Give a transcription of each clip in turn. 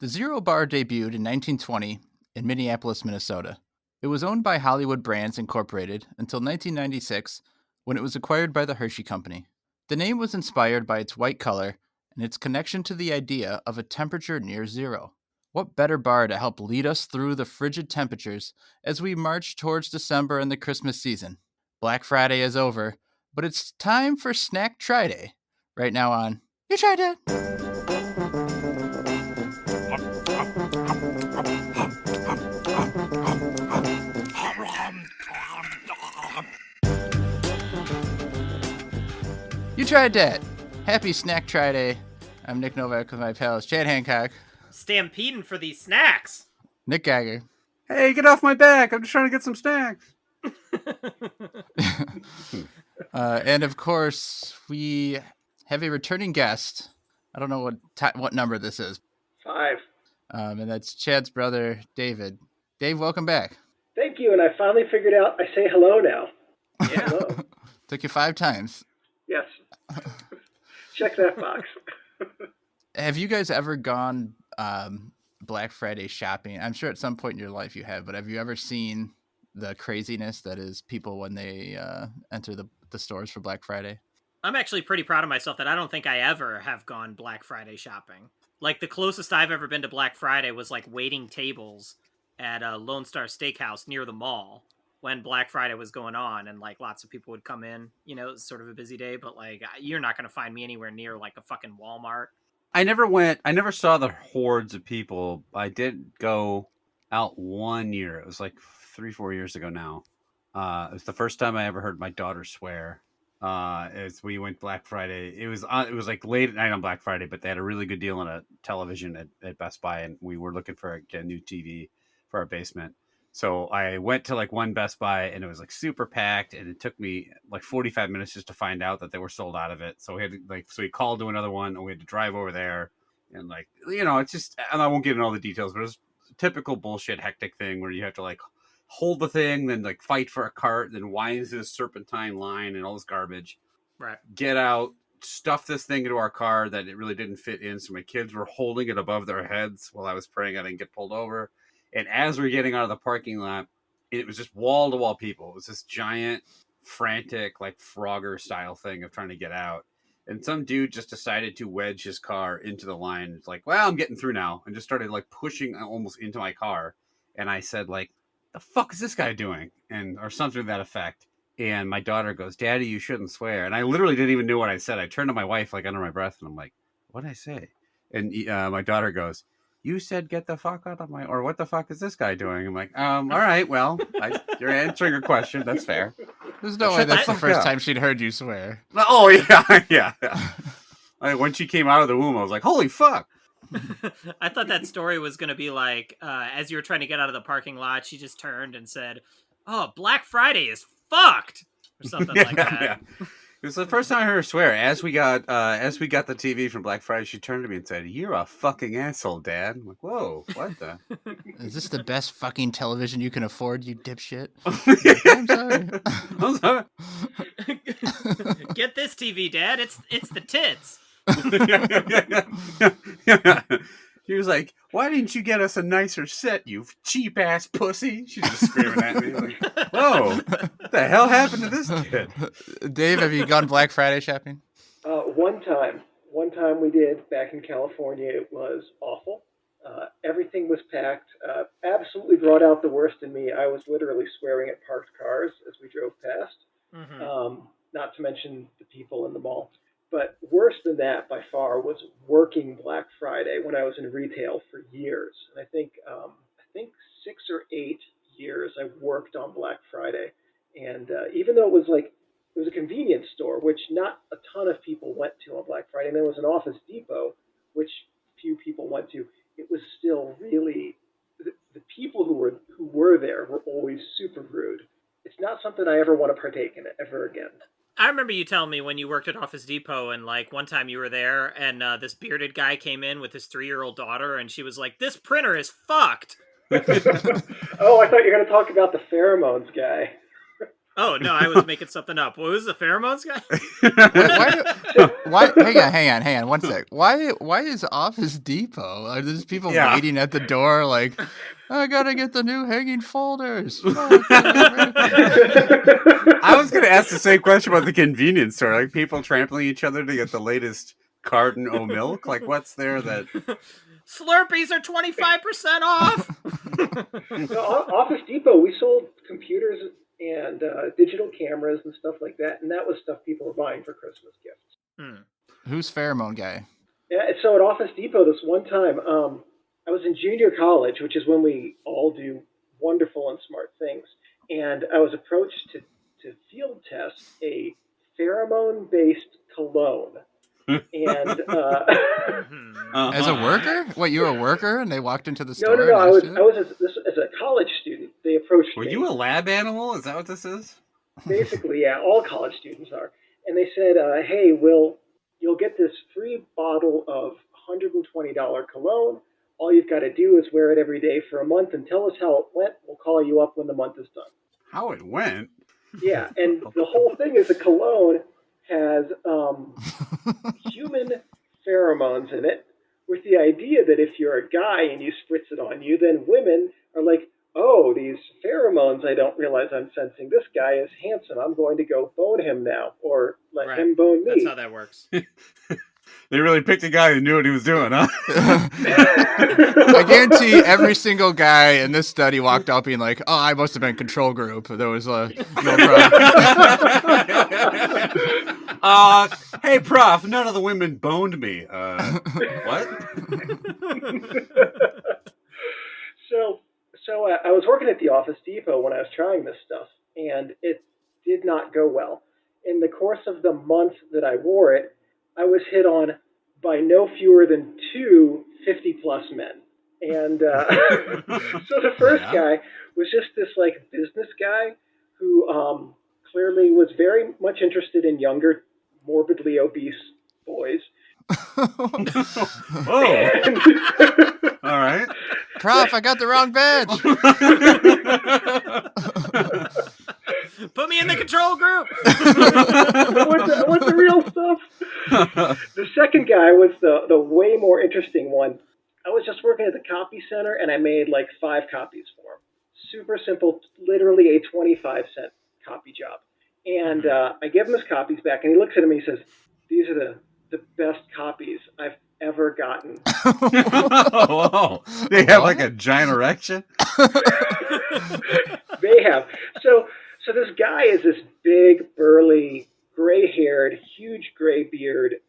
The Zero Bar debuted in 1920 in Minneapolis, Minnesota. It was owned by Hollywood Brands Incorporated until 1996, when it was acquired by the Hershey Company. The name was inspired by its white color and its connection to the idea of a temperature near zero. What better bar to help lead us through the frigid temperatures as we march towards December and the Christmas season? Black Friday is over, but it's time for Snack Try Day. Right now on You Tried Dat. You Tried Dat. Happy Snack Try Day. I'm Nick Novak with my pals Chad Hancock, Stampeding for these snacks. Nick Geiger, Hey, get off my back. I'm just trying to get some snacks. and of course, we have a returning guest. I don't know what number this is. 5. And that's Chad's brother, David. Dave, welcome back. Thank you, and I finally figured out I say hello now. Yeah. Hello. Took you 5 times. Yes. Check that box. Have you guys ever gone Black Friday shopping? I'm sure at some point in your life you have, but have you ever seen the craziness that is people when they enter the stores for Black Friday? I'm actually pretty proud of myself that I don't think I ever have gone Black Friday shopping. Like, the closest I've ever been to Black Friday was, like, waiting tables at a Lone Star Steakhouse near the mall when Black Friday was going on, and, like, lots of people would come in. You know, it's sort of a busy day, but, like, you're not going to find me anywhere near, like, a fucking Walmart. I never saw the hordes of people. I did go out one year. It was like 3-4 years ago now. It was the first time I ever heard my daughter swear. As we went Black Friday, it was like late at night on Black Friday, but they had a really good deal on a television at Best Buy, and we were looking for a new TV for our basement. So I went to like one Best Buy, and it was like super packed, and it took me like 45 minutes just to find out that they were sold out of it. So we had to, we called to another one, and we had to drive over there, and it's just, and I won't get into all the details, but it was a typical bullshit hectic thing where you have to like hold the thing, then like fight for a cart, then wind into this serpentine line and all this garbage. Right. Get out, stuff this thing into our car that it really didn't fit in. So my kids were holding it above their heads while I was praying I didn't get pulled over. And as we're getting out of the parking lot, it was just wall to wall people. It was this giant, frantic, like Frogger style thing of trying to get out. And some dude just decided to wedge his car into the line. It's like, well, I'm getting through now. And just started like pushing almost into my car. And I said, like, the fuck is this guy doing? Or something to that effect. And my daughter goes, Daddy, you shouldn't swear. And I literally didn't even know what I said. I turned to my wife like under my breath, and I'm like, what did I say? And my daughter goes, you said get the fuck out of my, or what the fuck is this guy doing? I'm like, all right, well, you're answering a question. That's fair. There's no way that's the first time she'd heard you swear. Oh, yeah. When she came out of the womb, I was like, holy fuck. I thought that story was going to be like, as you were trying to get out of the parking lot, she just turned and said, oh, Black Friday is fucked, or something like that. Yeah. It was the first time I heard her swear. As we got the TV from Black Friday, she turned to me and said, you're a fucking asshole, Dad. I'm like, whoa, what the? Is this the best fucking television you can afford, you dipshit? I'm sorry. Get this TV, Dad. It's the tits. She was like, why didn't you get us a nicer set, you cheap ass pussy? She's just screaming at me like, whoa, what the hell happened to this kid? Dave, have you gone Black Friday shopping? One time we did back in California. It was awful. Everything was packed. Absolutely brought out the worst in me. I was literally swearing at parked cars as we drove past. Mm-hmm. Not to mention the people in the mall. But worse than that, by far, was working Black Friday when I was in retail for years. And I think 6 or 8 years I worked on Black Friday. And even though it was a convenience store, which not a ton of people went to on Black Friday, and there was an Office Depot, which few people went to, it was still really, the people who were there were always super rude. It's not something I ever want to partake in ever again. I remember you telling me when you worked at Office Depot, and like one time you were there and this bearded guy came in with his 3-year-old daughter, and she was like, this printer is fucked. Oh, I thought you were going to talk about the pheromones guy. Oh no, I was making something up. What was the pheromones guy? Why? Hang on, 1 sec. Why is Office Depot? Are there people waiting at the door like, I gotta get the new hanging folders? I was going to ask the same question about the convenience store. Like people trampling each other to get the latest carton of milk. Like what's there that? Slurpees are 25% off. No, Office Depot, we sold computers and digital cameras and stuff like that, and that was stuff people were buying for Christmas gifts. Who's pheromone guy? Yeah, so at Office Depot, this one time, I was in junior college, which is when we all do wonderful and smart things, and I was approached to field test a pheromone-based cologne. And as a worker? What, you were a worker and they walked into the store? No. I was as a college student. They approached me. Were you a lab animal? Is that what this is? Basically, yeah. All college students are. And they said, "Hey, you'll get this free bottle of $120 cologne. All you've got to do is wear it every day for a month and tell us how it went. We'll call you up when the month is done." How it went? Yeah, and the whole thing is the cologne has human pheromones in it, with the idea that if you're a guy and you spritz it on you, then women are like, "Oh, these pheromones, I don't realize I'm sensing. This guy is handsome. I'm going to go bone him now, or let him bone me." That's how that works. They really picked a guy who knew what he was doing, huh? I guarantee every single guy in this study walked out being like, "Oh, I must have been control group. There was no problem." Hey, prof, none of the women boned me. What? So I was working at the Office Depot when I was trying this stuff, and it did not go well. In the course of the month that I wore it, I was hit on by no fewer than 2 50-plus men. And so the first guy was just this like business guy who clearly was very much interested in younger, morbidly obese boys. Whoa. All right. Prof, I got the wrong badge. Put me in the control group. I want the real stuff. The second guy was the way more interesting one. I was just working at the copy center, and I made like 5 copies for him. Super simple, literally a 25-cent copy job. And I give him his copies back, and he looks at them and he says, "These are the best copies I've ever gotten." Whoa. They have like a giant erection? They have. So this guy is this big, burly, gray-haired, huge gray beard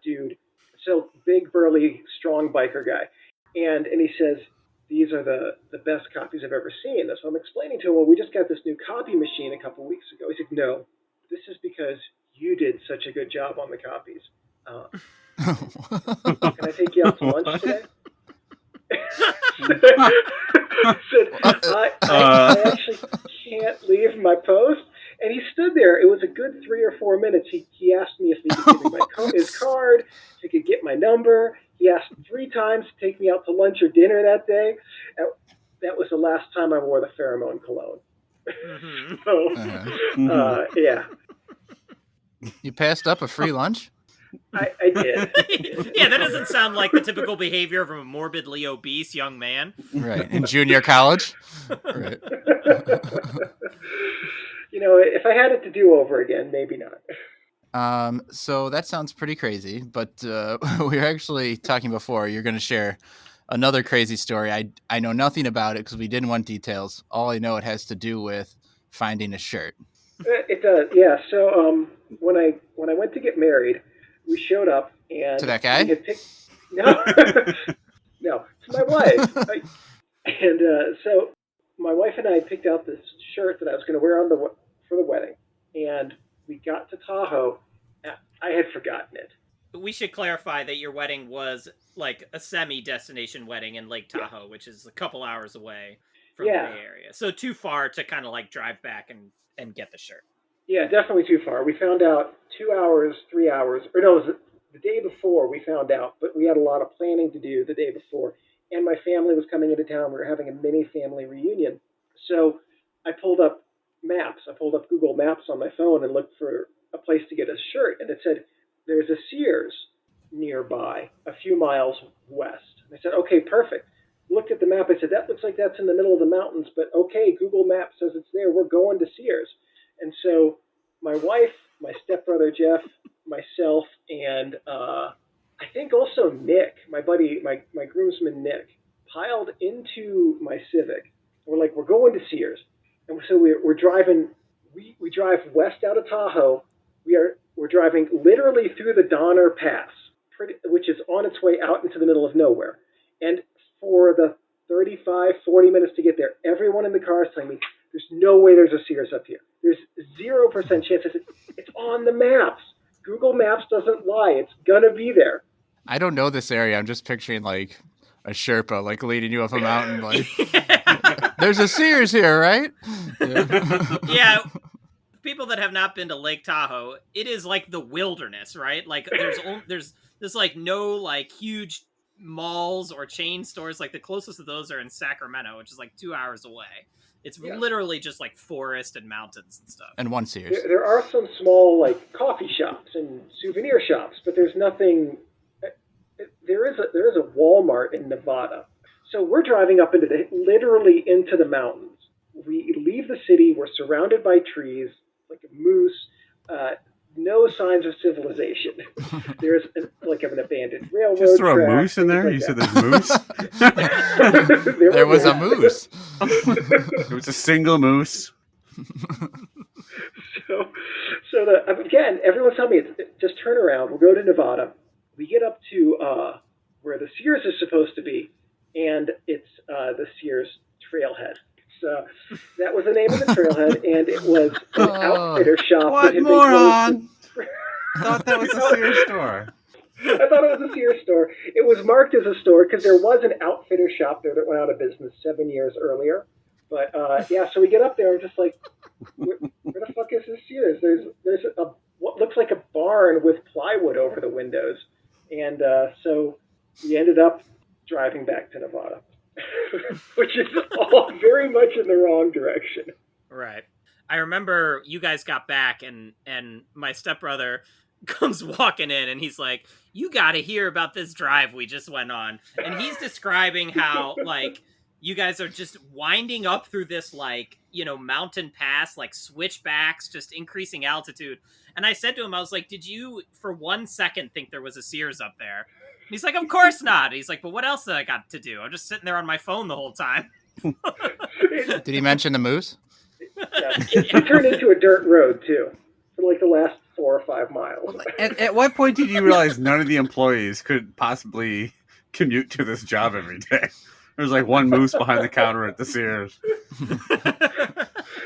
dude. So big, burly, strong biker guy. And he says, "These are the best copies I've ever seen." So I'm explaining to him, "Well, we just got this new copy machine a couple weeks ago." He said, "No, this is because you did such a good job on the copies. Can I take you out to lunch today?" Said, I actually can't leave my post. And he stood there. It was a good 3 or 4 minutes. He asked me if he could give me his card, if he could get my number. He asked 3 times to take me out to lunch or dinner that day. That was the last time I wore the pheromone cologne. So, yeah. You passed up a free lunch? I did. Yeah, that doesn't sound like the typical behavior of a morbidly obese young man. Right, in junior college? Right. If I had it to do over again, maybe not. So that sounds pretty crazy, but we were actually talking before. You're going to share another crazy story. I know nothing about it because we didn't want details. All I know it has to do with finding a shirt. It does, yeah. So when I went to get married, we showed up and to that guy? No, to my wife. So my wife and I picked out this shirt that I was going to wear for the wedding, and we got to Tahoe. I had forgotten it. We should clarify that your wedding was like a semi-destination wedding in Lake Tahoe, which is a couple hours away from the Bay Area. So too far to kind of like drive back and get the shirt. Yeah, definitely too far. We found out 2 hours, 3 hours, or no, it was the day before we found out, but we had a lot of planning to do the day before. And my family was coming into town. We were having a mini family reunion. So I pulled up Maps. I pulled up Google Maps on my phone and looked for a place to get a shirt, and it said there's a Sears nearby, a few miles west. And I said, okay, perfect. Looked at the map. I said, that looks like that's in the middle of the mountains, but okay, Google Maps says it's there. We're going to Sears. And so my wife, my stepbrother Jeff, myself, and I think also Nick, my buddy, my groomsman Nick, piled into my Civic. We're like, we're going to Sears. And so we're driving. We drive west out of Tahoe. We're driving literally through the Donner Pass, which is on its way out into the middle of nowhere. And for the 35, 40 minutes to get there, everyone in the car is telling me, there's no way there's a Sears up here. There's 0% chance. I said, it's on the maps. Google Maps doesn't lie. It's gonna be there. I don't know this area. I'm just picturing like a Sherpa like leading you up a mountain. Like, there's a Sears here, right? Yeah. Yeah. People that have not been to Lake Tahoe, it is like the wilderness, right? Like there's like no like huge malls or chain stores. Like the closest of those are in Sacramento, which is like 2 hours away. It's literally just like forest and mountains and stuff. And one Sears. There are some small like coffee shops and souvenir shops, but there's nothing. There is a Walmart in Nevada. So we're driving up literally into the mountains. We leave the city. We're surrounded by trees, like a moose. No signs of civilization. There's like an abandoned railroad. Just throw track, a moose in there? like You that. said there's moose? There was a moose. It was a single moose. So again, everyone's telling me, just turn around. We'll go to Nevada. We get up to where the Sears is supposed to be, and it's the Sears Trailhead. So that was the name of the trailhead, and it was an outfitter shop. What moron? Thought that was a Sears store. I thought it was a Sears store. It was marked as a store because there was an outfitter shop there that went out of business 7 years earlier. But so we get up there and just like, where the fuck is this Sears? There's what looks like a barn with plywood over the windows, and so we ended up driving back to Nevada. Which is all very much in the wrong direction. Right. I remember you guys got back and my stepbrother comes walking in and he's like, you got to hear about this drive we just went on. And he's describing how like you guys are just winding up through this like, mountain pass, like switchbacks, just increasing altitude. And I said to him, I was like, did you for 1 second think there was a Sears up there? He's like, of course not. He's like, but what else did I got to do? I'm just sitting there on my phone the whole time. Did he mention the moose? Yeah. It turned into a dirt road, too, for like the last 4 or 5 miles. At what point did you realize none of the employees could possibly commute to this job every day? There's like one moose behind the counter at the Sears.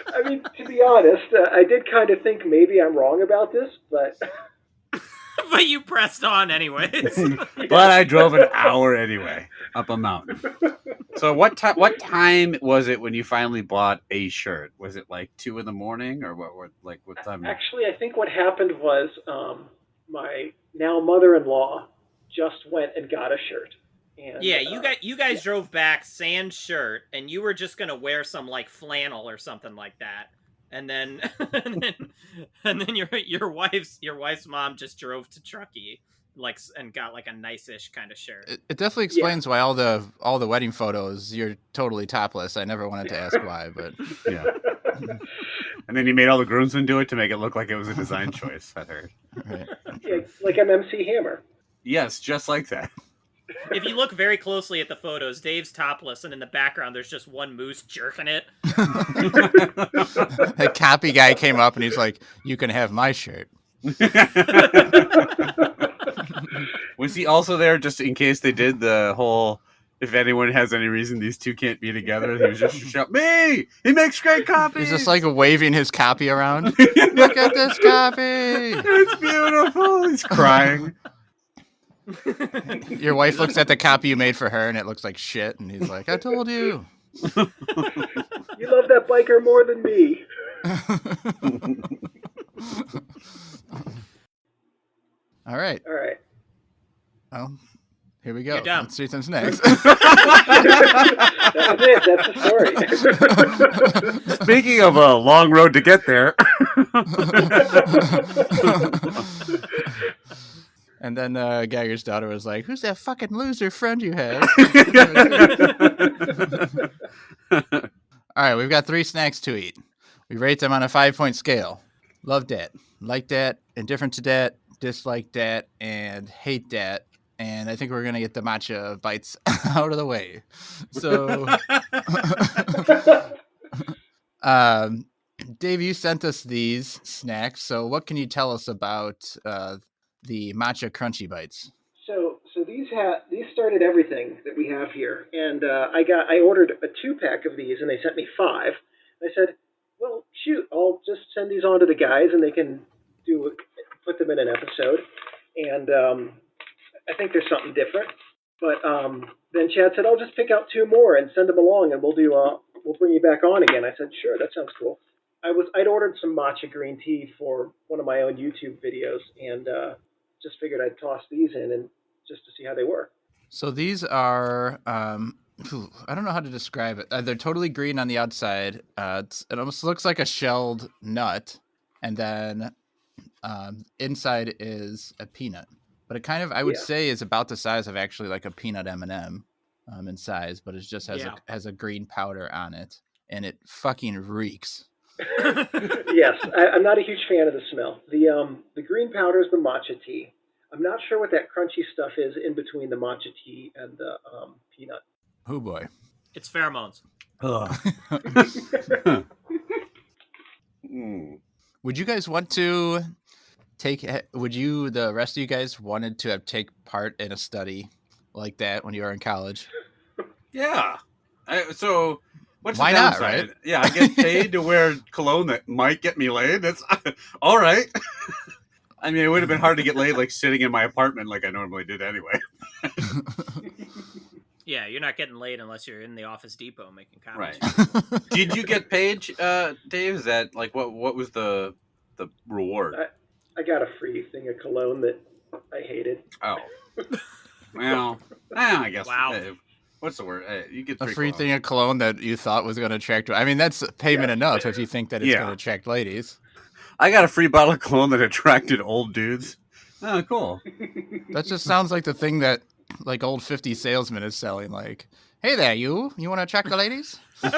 I mean, to be honest, I did kind of think maybe I'm wrong about this, but... But you pressed on anyways. But I drove an hour anyway up a mountain. So what time was it when you finally bought a shirt? Was it like 2 a.m. or what time? Actually, I think what happened was my now mother-in-law just went and got a shirt. And, yeah, you guys drove back sans shirt, and you were just gonna wear some like flannel or something like that. And then, and then your wife's mom just drove to Truckee, like, and got like a nice-ish kind of shirt. It definitely explains why all the wedding photos you're totally topless. I never wanted to ask why, but yeah. And then you made all the groomsmen do it to make it look like it was a design choice. I heard. Right. Yeah, like I'm MC Hammer. Yes, just like that. If you look very closely at the photos, Dave's topless, and in the background there's just one moose jerking it. The copy guy came up and he's like, "You can have my shirt." Was he also there just in case they did the whole, if anyone has any reason these two can't be together? He was just shout, me! He makes great copies! He's just like waving his copy around. Look at this copy! It's beautiful! He's crying. Your wife looks at the copy you made for her and it looks like shit, and he's like, "I told you." You love that biker more than me. All right. Well, here we go. You're done. Let's see what's next. that was it. That's the story. Speaking of a long road to get there. And then Gagger's daughter was like, "Who's that fucking loser friend you have?" All right, we've got 3 snacks to eat. We rate them on a 5-point scale. Love dat, like dat, indifferent to dat, dislike dat, and hate dat. And I think we're going to get the matcha bites out of the way. So, Dave, you sent us these snacks. So what can you tell us about the Matcha Crunchy Bites? So these started everything that we have here, and I ordered a 2-pack of these, and they sent me 5. I said, well, shoot, I'll just send these on to the guys, and they can put them in an episode, and I think there's something different. But then Chad said, I'll just pick out 2 more and send them along, and we'll bring you back on again. I said, sure, that sounds cool. I'd ordered some matcha green tea for one of my own YouTube videos, and just figured I'd toss these in and just to see how they were. So these are, I don't know how to describe it. They're totally green on the outside. It almost looks like a shelled nut, and then inside is a peanut. But it kind of, I would say, is about the size of actually like a peanut M&M in size, but it just has a green powder on it, and it fucking reeks. Yes, I'm not a huge fan of the smell. The green powder is the matcha tea. I'm not sure what that crunchy stuff is in between the matcha tea and the peanut. Oh boy, it's pheromones. Would you guys want to the rest of you guys wanted to take part in a study like that when you were in college? Yeah. So what's why the downside? Not, right? Yeah, I get paid to wear cologne that might get me laid. That's all right. I mean, it would have been hard to get laid like sitting in my apartment like I normally did anyway. Yeah, you're not getting laid unless you're in the Office Depot making comments. Right. Did you get paid, Dave? Is that like what was the reward? I got a free thing of cologne that I hated. Oh. Well, I guess. Wow. What's the word? You get a free thing of cologne that you thought was going to attract. I mean, that's payment enough if you think that it's going to attract ladies. I got a free bottle of cologne that attracted old dudes. Oh, cool. That just sounds like the thing that like old 50 salesman is selling. Like, hey there, you want to attract the ladies? It's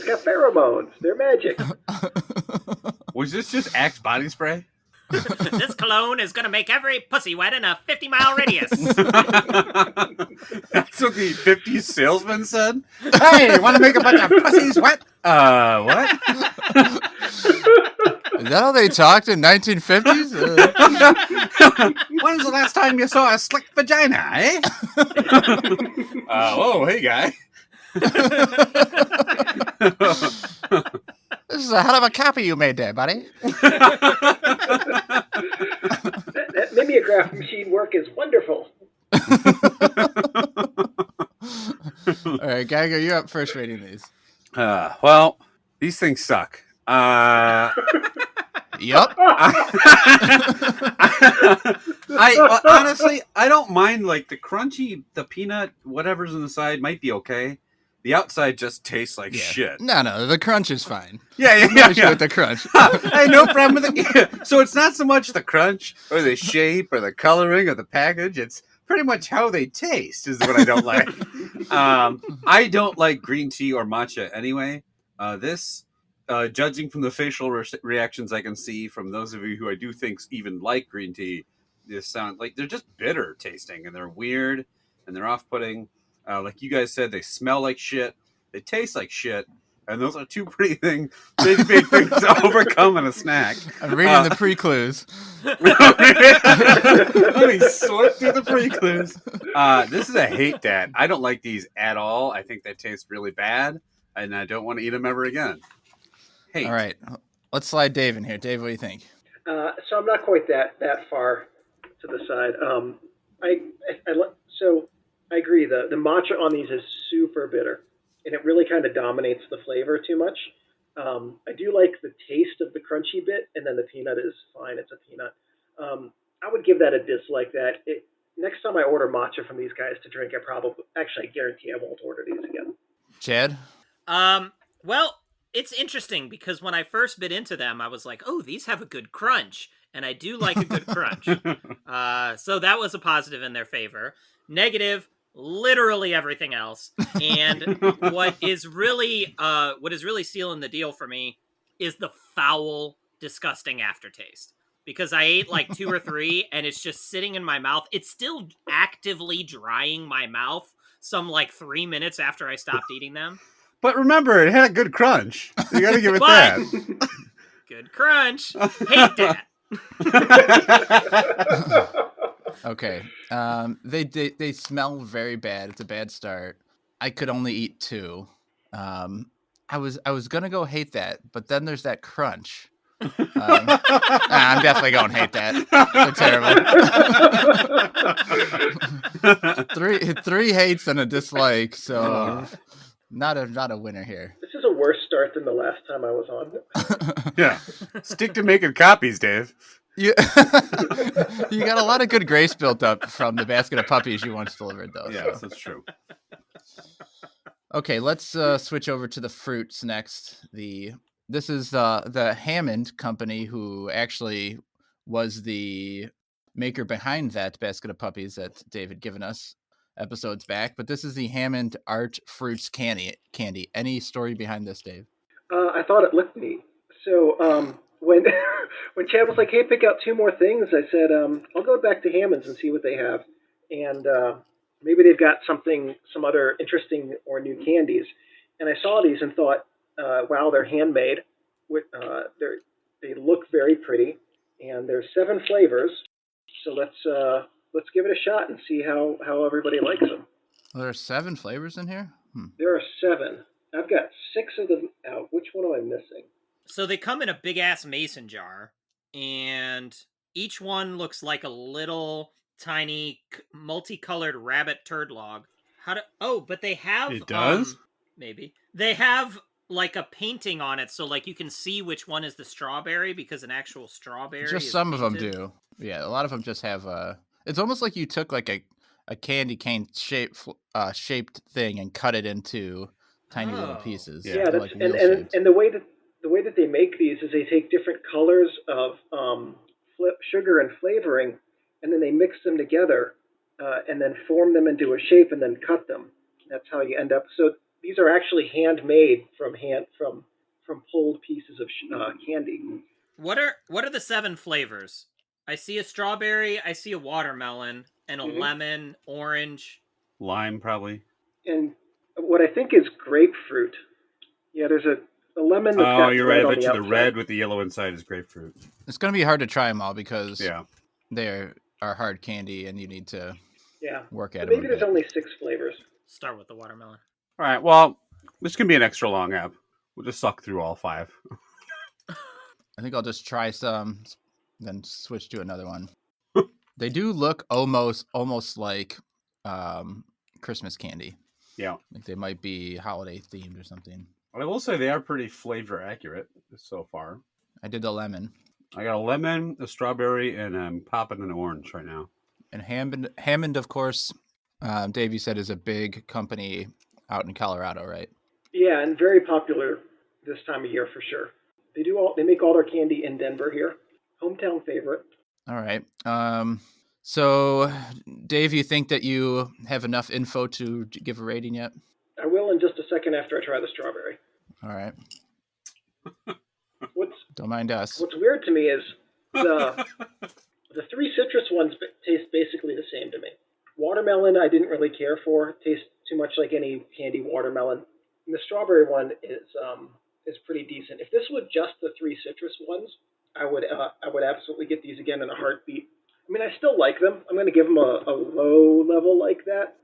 got pheromones. They're magic. Was this just Axe body spray? This cologne is going to make every pussy wet in a 50-mile radius. That's what the 50s salesman said? Hey, want to make a bunch of pussies wet? What? Is that how they talked in 1950s? When's the last time you saw a slick vagina, eh? Oh, hey, guy. This is a hell of a copy you made there, buddy. That mimeograph machine work is wonderful. All right, Geiger, you're up first rating these. Well, these things suck. Yup. Honestly, I don't mind like the crunchy, the peanut, whatever's on the side might be okay. The outside just tastes like shit. No, the crunch is fine. Yeah. With the crunch. Hey, no problem with it. So it's not so much the crunch or the shape or the coloring or the package. It's pretty much how they taste is what I don't like. I don't like green tea or matcha anyway. Judging from the facial reactions I can see from those of you who I do think even like green tea, this sound like they're just bitter tasting and they're weird and they're off-putting. Like you guys said, they smell like shit. They taste like shit. And those are two pretty big things to overcome in a snack. I'm reading the pre-clues. Let me sort through the pre-clues. This is a hate dat. I don't like these at all. I think they taste really bad. And I don't want to eat them ever again. Hate. All right. Let's slide Dave in here. Dave, what do you think? So I'm not quite that far to the side. I agree. The matcha on these is super bitter, and it really kind of dominates the flavor too much. I do like the taste of the crunchy bit, and then the peanut is fine. It's a peanut. I would give that a dislike. Next time I order matcha from these guys to drink, I guarantee I won't order these again. Chad? Well, it's interesting because when I first bit into them, I was like, "Oh, these have a good crunch," and I do like a good crunch. So that was a positive in their favor. Negative, literally everything else. And what is really sealing the deal for me is the foul, disgusting aftertaste. Because I ate like 2 or 3, and it's just sitting in my mouth. It's still actively drying my mouth. Some like 3 minutes after I stopped eating them. But remember, it had a good crunch. You got to give it But- that. Good crunch. Hate that. Okay. They smell very bad. It's a bad start. I could only eat 2. I was gonna go hate that, but then there's that crunch. I'm definitely going hate that. They're terrible. three hates and a dislike. So not a winner here. This is a worse start than the last time I was on. Yeah. Stick to making copies, Dave. You got a lot of good grace built up from the basket of puppies you once delivered, though. Yes, that's true. Okay, let's switch over to the fruits next. This is the Hammond company, who actually was the maker behind that basket of puppies that Dave had given us episodes back. But this is the Hammond Art Fruits Candy. Any story behind this, Dave? I thought it looked neat. So when when Chad was like, "Hey, pick out 2 more things," I said, "I'll go back to Hammond's and see what they have, and maybe they've got some other interesting or new candies." And I saw these and thought, "Wow, they're handmade. They look very pretty, and there's 7 flavors. So let's give it a shot and see how everybody likes them." Well, there are 7 flavors in here. There are 7. I've got 6 of them out. Which one am I missing? So they come in a big ass mason jar, and each one looks like a little tiny multicolored rabbit turd log. But they have It does? Maybe. They have like a painting on it, so like you can see which one is the strawberry because an actual strawberry Just is some of them painted. do. Yeah, a lot of them just have it's almost like you took like a candy cane shaped thing and cut it into tiny little Oh. pieces. Yeah. Yeah, They're that's like and, wheel and shaped. and the way that they make these is they take different colors of sugar and flavoring, and then they mix them together, and then form them into a shape, and then cut them. That's how you end up. So these are actually handmade from pulled pieces of candy. What are the 7 flavors? I see a strawberry, I see a watermelon, and a Mhm. lemon, orange. Lime, probably. And what I think is grapefruit. Yeah, there's a lemon that's Oh, got you're red right. I on bet the you the outside. red with the yellow inside is grapefruit. It's gonna be hard to try them all because Yeah. they are hard candy and you need to Yeah. work So at them. maybe there's only 6 flavors. Start with the watermelon. All right. Well, this can be an extra long app. We'll just suck through all 5. I think I'll just try some, then switch to another one. They do look almost like Christmas candy. Yeah. Like they might be holiday themed or something. I will say they are pretty flavor accurate so far. I did the lemon. I got a lemon, a strawberry, and I'm popping an orange right now. And Hammond, of course, Dave, you said is a big company out in Colorado, right? Yeah, and very popular this time of year for sure. They make all their candy in Denver here. Hometown favorite. All right. So, Dave, you think that you have enough info to give a rating yet? I will in just a second after I try the strawberry. All right. What's Don't mind us. weird to me is the 3 citrus ones taste basically the same to me. Watermelon I didn't really care for. Tastes too much like any candy watermelon. And the strawberry one is pretty decent. If this was just the 3 citrus ones, I would absolutely get these again in a heartbeat. I mean, I still like them. I'm going to give them a low level like that.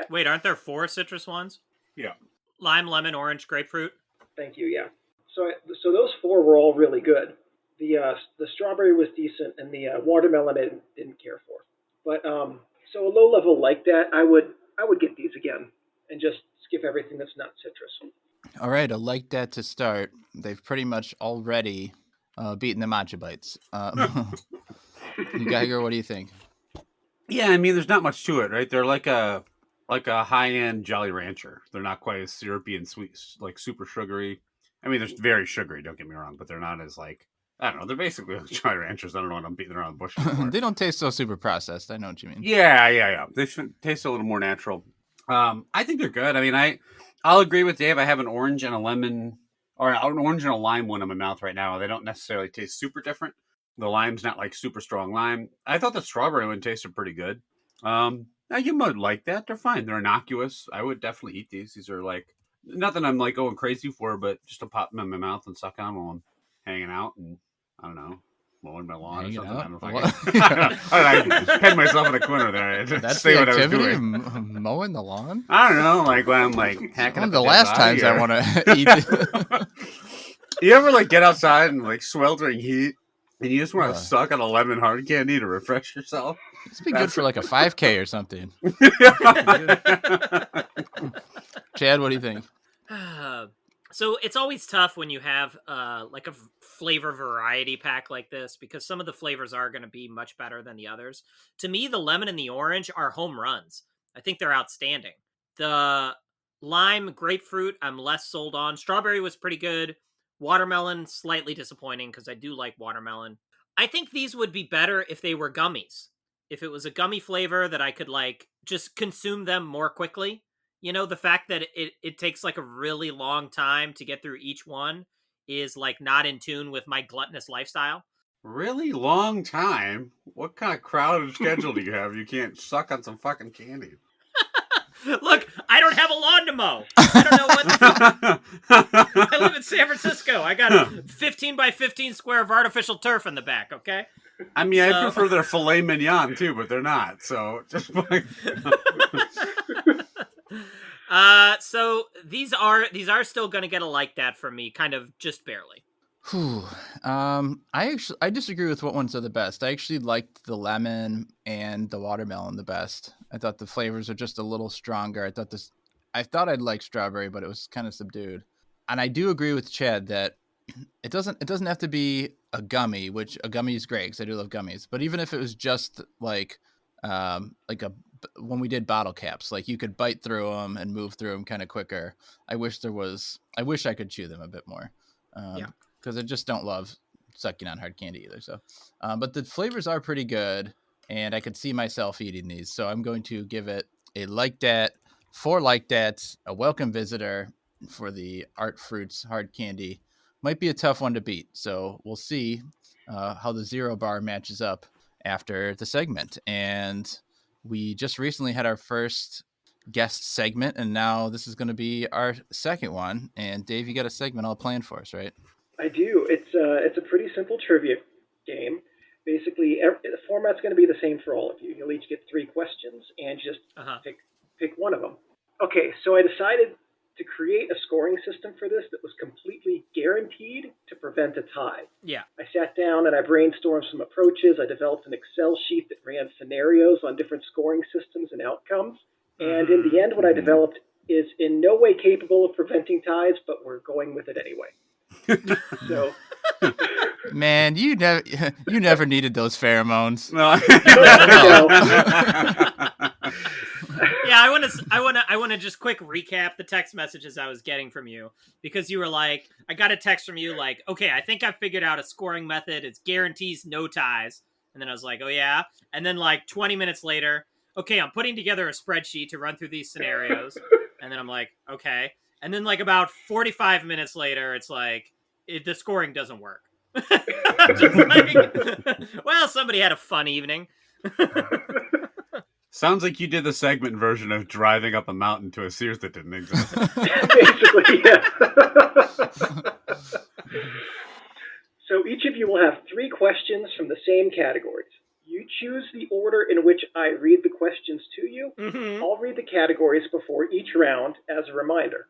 Wait, aren't there 4 citrus ones? Yeah. Lime, lemon, orange, grapefruit. Thank you. Yeah. So those 4 were all really good. The strawberry was decent, and the watermelon I didn't care for. But so a low level like that, I would get these again and just skip everything that's not citrus. All right, I like that to start. They've pretty much already beaten the Matcha Bites. You Geiger, what do you think? Yeah, I mean, there's not much to it, right? They're like a like a high-end Jolly Rancher. They're not quite as syrupy and sweet, like super sugary. I mean, they're very sugary. Don't get me wrong, but they're not as like I don't know. They're basically like Jolly Ranchers. I don't know what I'm beating around the bushes for. They don't taste so super processed. I know what you mean. Yeah. They should taste a little more natural. I think they're good. I mean, I'll agree with Dave. I have an orange and a lemon, or an orange and a lime one in my mouth right now. They don't necessarily taste super different. The lime's not like super strong lime. I thought the strawberry one tasted pretty good. You might like that. They're fine. They're innocuous. I would definitely eat these. These are like nothing I'm like going crazy for, but just to pop them in my mouth and suck on while I'm hanging out and I don't know, mowing my lawn Hanging or something. out? I don't know if What? I don't know. I had myself in a corner there. That's Say the what I was activity? doing. Mowing the lawn? I don't know, like when I'm like hacking One up of the a dead last body, times or- I want to eat. You ever like get outside and like sweltering heat, and you just want Ugh. to suck on a lemon hard candy to refresh yourself? This would be good for like a 5K or something. Chad, what do you think? So it's always tough when you have like a flavor variety pack like this because some of the flavors are going to be much better than the others. To me, the lemon and the orange are home runs. I think they're outstanding. The lime, grapefruit, I'm less sold on. Strawberry was pretty good. Watermelon, slightly disappointing because I do like watermelon. I think these would be better if they were gummies. If it was a gummy flavor that I could like just consume them more quickly. You know, the fact that it takes like a really long time to get through each one is like not in tune with my gluttonous lifestyle. Really long time? What kind of crowded schedule do you have? You can't suck on some fucking candy. Look, I don't have a lawn to mow. I don't know what the fuck. I live in San Francisco. I got 15 by 15 square of artificial turf in the back, okay? I mean, I prefer their filet mignon too, but they're not. So just like So these are still going to get a like that from me, kind of just barely. Whew. I disagree with what ones are the best. I actually liked the lemon and the watermelon the best. I thought the flavors are just a little stronger. I thought I'd like strawberry, but it was kind of subdued. And I do agree with Chad that it doesn't have to be a gummy, which a gummy is great because I do love gummies. But even if it was just like when we did bottle caps, like you could bite through them and move through them kind of quicker. I wish I could chew them a bit more. Yeah. Because I just don't love sucking on hard candy either. So, but the flavors are pretty good, and I could see myself eating these. So I'm going to give it a like that, 4 like that's, a welcome visitor for the Art Fruits hard candy. Might be a tough one to beat. So we'll see how the 0 bar matches up after the segment. And we just recently had our first guest segment, and now this is going to be our second one. And Dave, you got a segment all planned for us, right? I do. It's a pretty simple trivia game. Basically, the format's going to be the same for all of you. You'll each get 3 questions and just pick one of them. Okay, so I decided to create a scoring system for this that was completely guaranteed to prevent a tie. Yeah. I sat down and I brainstormed some approaches. I developed an Excel sheet that ran scenarios on different scoring systems and outcomes. And in the end, what I developed is in no way capable of preventing ties, but we're going with it anyway. So, man, you never needed those pheromones. no. Yeah, I want to just quick recap the text messages I was getting from you because you were like, I got a text from you like, okay, I think I figured out a scoring method. It guarantees no ties. And then I was like, oh yeah. And then like 20 minutes later, okay, I'm putting together a spreadsheet to run through these scenarios. And then I'm like, okay. And then like about 45 minutes later, it's like, the scoring doesn't work. Just like, well, somebody had a fun evening. Sounds like you did the segment version of driving up a mountain to a Sears that didn't exist. basically, yeah. So each of you will have 3 questions from the same categories. You choose the order in which I read the questions to you. Mm-hmm. I'll read the categories before each round as a reminder.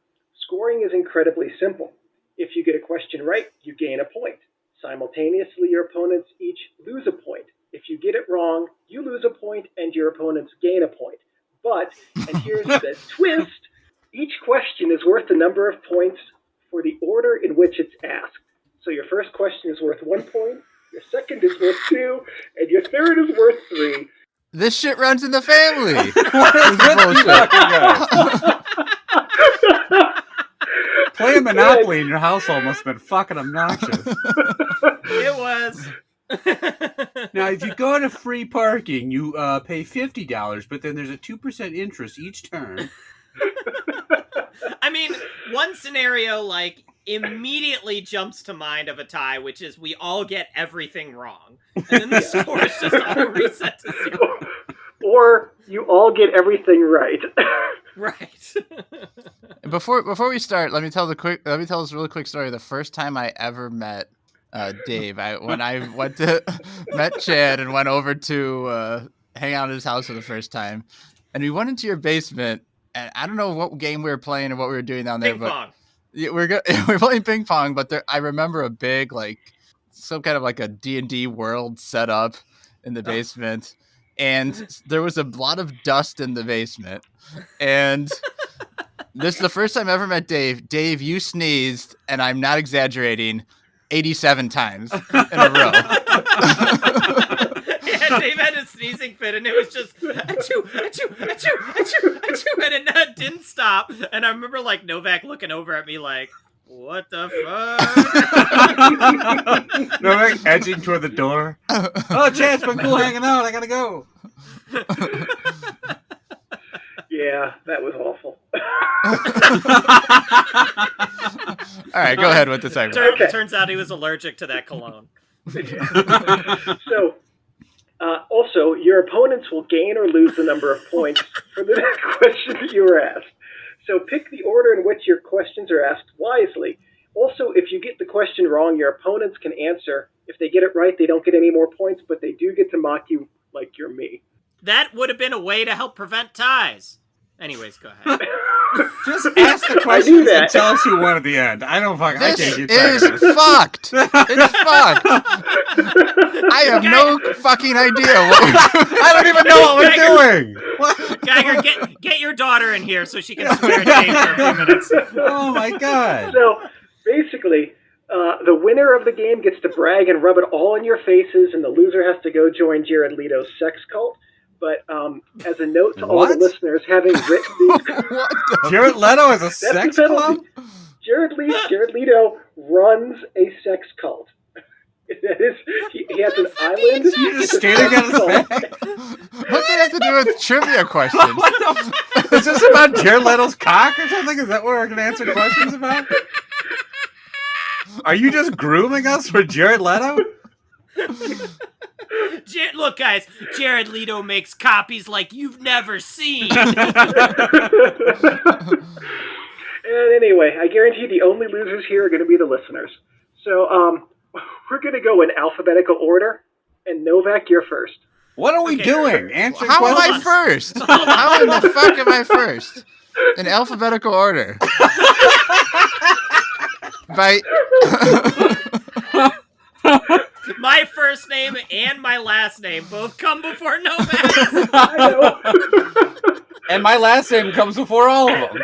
Scoring is incredibly simple. If you get a question right, you gain a point. Simultaneously, your opponents each lose a point. If you get it wrong, you lose a point and your opponents gain a point. But, and here's the twist, each question is worth the number of points for the order in which it's asked. So your first question is worth 1 point, your second is worth 2, and your third is worth 3. This shit runs in the family. What is This with you bullshit. fucking guys? Playing Monopoly in your household must have been fucking obnoxious. It was. Now, if you go to free parking, you pay $50, but then there's a 2% interest each turn. I mean, one scenario like immediately jumps to mind of a tie, which is we all get everything wrong, and then the score is just all reset to 0. Or you all get everything right. Right. Before we start, let me tell this really quick story. The first time I ever met Dave, when I met Chad and went over to hang out at his house for the first time, and we went into your basement, and I don't know what game we were playing or what we were doing down there, Ping pong. but we're playing ping pong. But I remember a big some kind of like a D&D world set up in the basement. And there was a lot of dust in the basement. And this is the first time I ever met Dave. Dave, you sneezed, and I'm not exaggerating, 87 times in a row. Yeah, Dave had a sneezing fit, and it was just achoo, achoo, achoo, achoo, achoo, and it didn't stop. And I remember Novak looking over at me like, what the fuck? Novak edging toward the door. Oh, Chad's been cool hanging out. I gotta go. Yeah, that was awful. All right, go ahead with the segment. Turns out he was allergic to that cologne. So, also, your opponents will gain or lose the number of points for the next question that you were asked. So pick the order in which your questions are asked wisely. Also, if you get the question wrong, your opponents can answer. If they get it right, they don't get any more points, but they do get to mock you like you're me. That would have been a way to help prevent ties. Anyways, go ahead. Just ask the questions and tell us who won at the end. I don't fucking. I can't keep track This of is this. fucked. It's fucked. I have no fucking idea what we're doing. I don't even know what we're doing. What? Geiger, get your daughter in here so she can swear Dave for a few minutes. Oh my god. So, basically, the winner of the game gets to brag and rub it all in your faces, and the loser has to go join Jared Leto's sex cult. But as a note to all the listeners, having written these... Jared Leto is a sex club? Jared Leto runs a sex cult. He has an island. You're just standing on his back? What's that have to do with trivia questions? Is this about Jared Leto's cock or something? Is that what we're going to answer questions about? Are you just grooming us for Jared Leto? Look, guys, Jared Leto makes copies like you've never seen. And anyway, I guarantee the only losers here are going to be the listeners. So we're going to go in alphabetical order, and Novak, you're first. What are we doing? Answering How am questions? I first? How in the fuck am I first? In alphabetical order. By... My first name and my last name both come before Novak. I know. And my last name comes before all of them.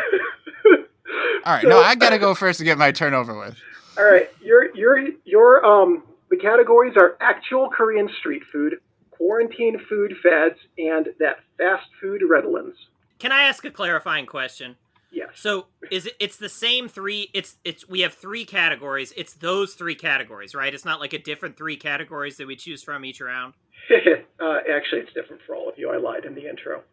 All right, no, I gotta go first to get my turn over with. All right, the categories are actual Korean street food, quarantine food fads, and that fast food redolence. Can I ask a clarifying question? Yes. So it's the same three? It's we have three categories. It's those three categories, right? It's not like a different three categories that we choose from each round. Actually, it's different for all of you. I lied in the intro.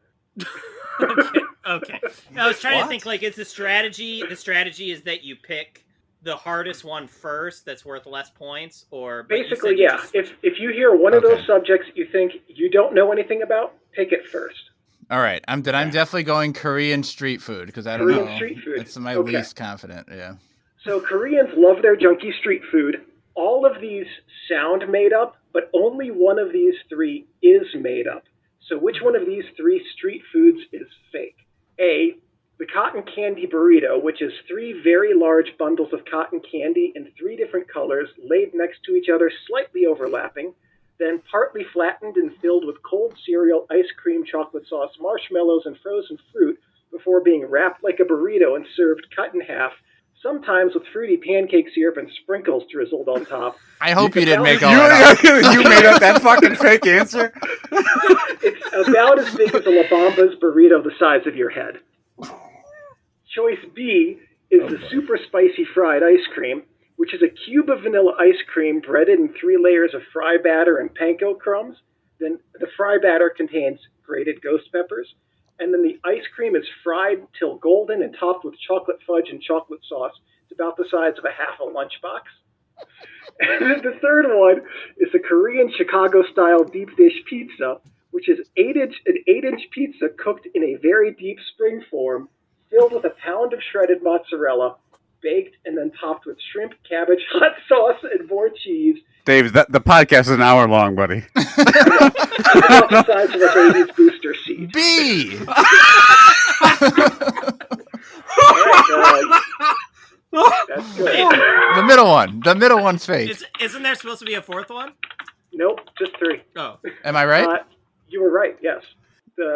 Okay. I was trying to think is the strategy is that you pick the hardest one first that's worth less points, or basically, yeah. If you hear one of those subjects you think you don't know anything about, pick it first. All right, I'm definitely going Korean street food because I don't know. Street food. It's my least confident. Yeah. So Koreans love their junky street food. All of these sound made up, but only one of these three is made up. So which one of these three street foods is fake? A, the cotton candy burrito, which is three very large bundles of cotton candy in three different colors laid next to each other, slightly overlapping, then partly flattened and filled with cold cereal, ice cream, chocolate sauce, marshmallows, and frozen fruit before being wrapped like a burrito and served cut in half, sometimes with fruity pancake syrup and sprinkles drizzled on top. I hope you didn't make all You, that up. you made up that fucking fake answer? It's about as big as a La Bamba's burrito the size of your head. Choice B is the super spicy fried ice cream, which is a cube of vanilla ice cream breaded in 3 layers of fry batter and panko crumbs. Then the fry batter contains grated ghost peppers, and then the ice cream is fried till golden and topped with chocolate fudge and chocolate sauce. It's about the size of a half a lunchbox. And then the third one is the Korean Chicago-style deep dish pizza, which is an 8-inch pizza cooked in a very deep spring form, filled with a pound of shredded mozzarella, baked and then topped with shrimp, cabbage, hot sauce, and more cheese. Dave, the podcast is an hour long, buddy. About the size of a baby's booster seat. B. That's good. The middle one. The middle one's fake. Isn't there supposed to be a fourth one? Nope, just 3. Oh. Am I right? You were right, yes.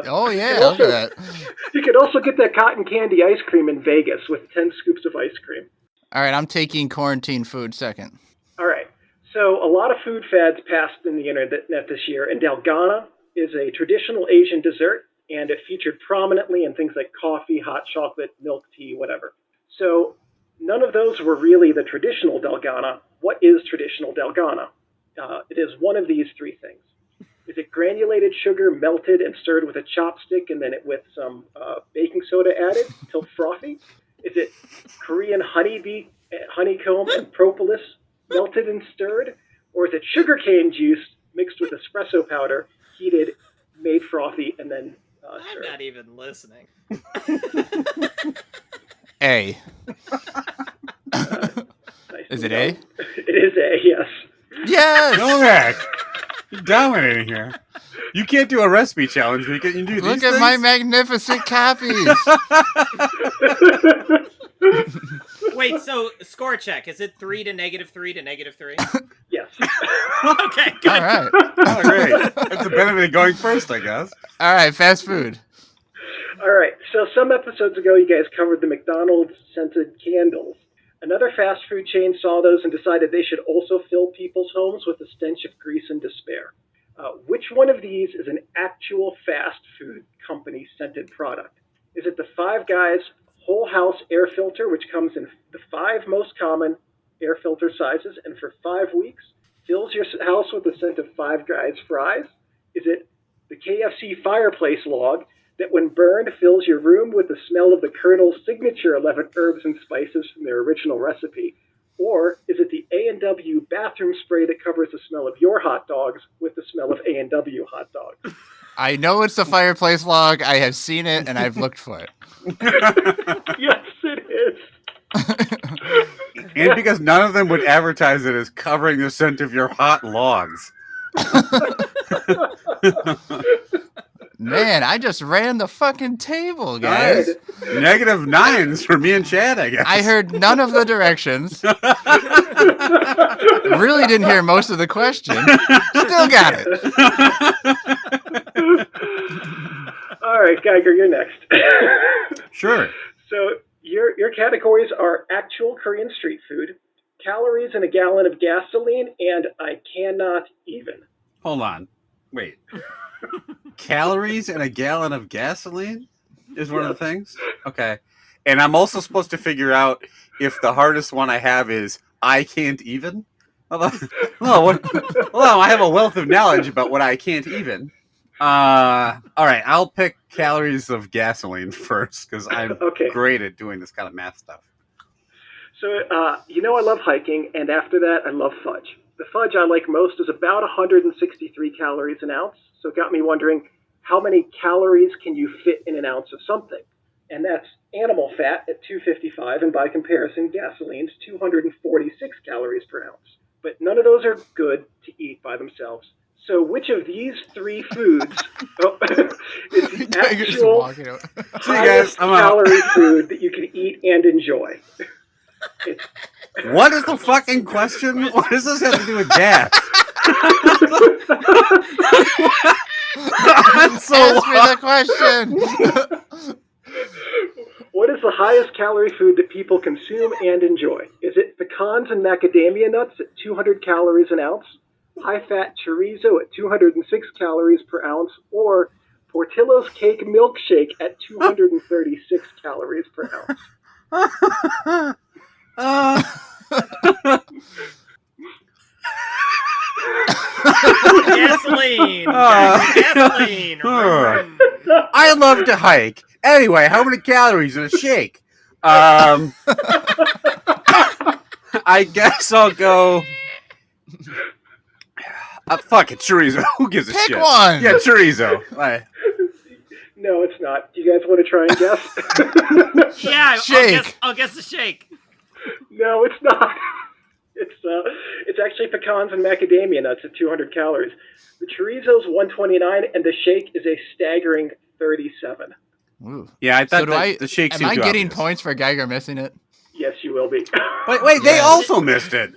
Oh, yeah. Look at that. You could also get that cotton candy ice cream in Vegas with 10 scoops of ice cream. All right, I'm taking quarantine food second. All right. So a lot of food fads passed in the internet this year, and dalgona is a traditional Asian dessert, and it featured prominently in things like coffee, hot chocolate, milk tea, whatever. So none of those were really the traditional dalgona. What is traditional dalgona? It is one of these 3 things. Is it granulated sugar melted and stirred with a chopstick and then with some baking soda added till frothy? Is it Korean honeybee, honeycomb, and propolis melted and stirred? Or is it sugarcane juice mixed with espresso powder, heated, made frothy, and then stirred? I'm not even listening. A. Nice Is to it know. A? It is A, yes. Yes! Novak, you're dominating here. You can't do a recipe challenge, but you can do these Look things? at my magnificent copies. Wait, so score check. Is it 3 to -3 to -3? Yes. Okay, good. All right. Oh, great. That's the benefit of going first, I guess. All right, fast food. All right. So some episodes ago, you guys covered the McDonald's scented candles. Another fast food chain saw those and decided they should also fill people's homes with the stench of grease and despair. Which one of these is an actual fast food company scented product? Is it the Five Guys Whole House Air Filter, which comes in the 5 most common air filter sizes and for 5 weeks fills your house with the scent of Five Guys fries? Is it the KFC fireplace log that when burned fills your room with the smell of the Colonel's signature 11 herbs and spices from their original recipe? Or is it the A&W bathroom spray that covers the smell of your hot dogs with the smell of A&W hot dogs? I know it's the fireplace log. I have seen it, and I've looked for it. Yes, it is. And because none of them would advertise it as covering the scent of your hot logs. Man, I just ran the fucking table, guys. -9s for me and Chad, I guess. I heard none of the directions. Really didn't hear most of the question. Still got it. All right, Geiger, you're next. Sure. So your categories are actual Korean street food, calories in a gallon of gasoline, and I cannot even. Hold on. Wait. Calories in a gallon of gasoline is one of the things? Okay. And I'm also supposed to figure out if the hardest one I have is I can't even? Hold on. Hold on. I have a wealth of knowledge about what I can't even. All right. I'll pick calories of gasoline first because I'm great at doing this kind of math stuff. So, I love hiking, and after that, I love fudge. The fudge I like most is about 163 calories an ounce, so it got me wondering, how many calories can you fit in an ounce of something? And that's animal fat at 255, and by comparison, gasoline's 246 calories per ounce. But none of those are good to eat by themselves. So which of these 3 foods is the actual highest calorie food that you can eat and enjoy? What is the fucking question? What does this have to do with gas? Ask me the question. What is is the highest calorie food that people consume and enjoy? Is it pecans and macadamia nuts at 200 calories an ounce, high-fat chorizo at 206 calories per ounce, or Portillo's cake milkshake at 236 calories per ounce? Gasoline. Gasoline. I love to hike. Anyway, how many calories in a shake? I guess I'll go. Fuck it, chorizo. Who gives a Pick shit? one. Yeah, chorizo. Right. No, it's not. Do you guys want to try and guess? Yeah, Shake. I'll guess the shake. No, it's not. It's actually pecans and macadamia nuts at 200 calories. The chorizo's 129, and the shake is a staggering 37. Ooh. Yeah, I thought So the shake am seemed I too getting obvious. points for Geiger missing it? Yes, you will be. Wait, they Yeah. also missed it.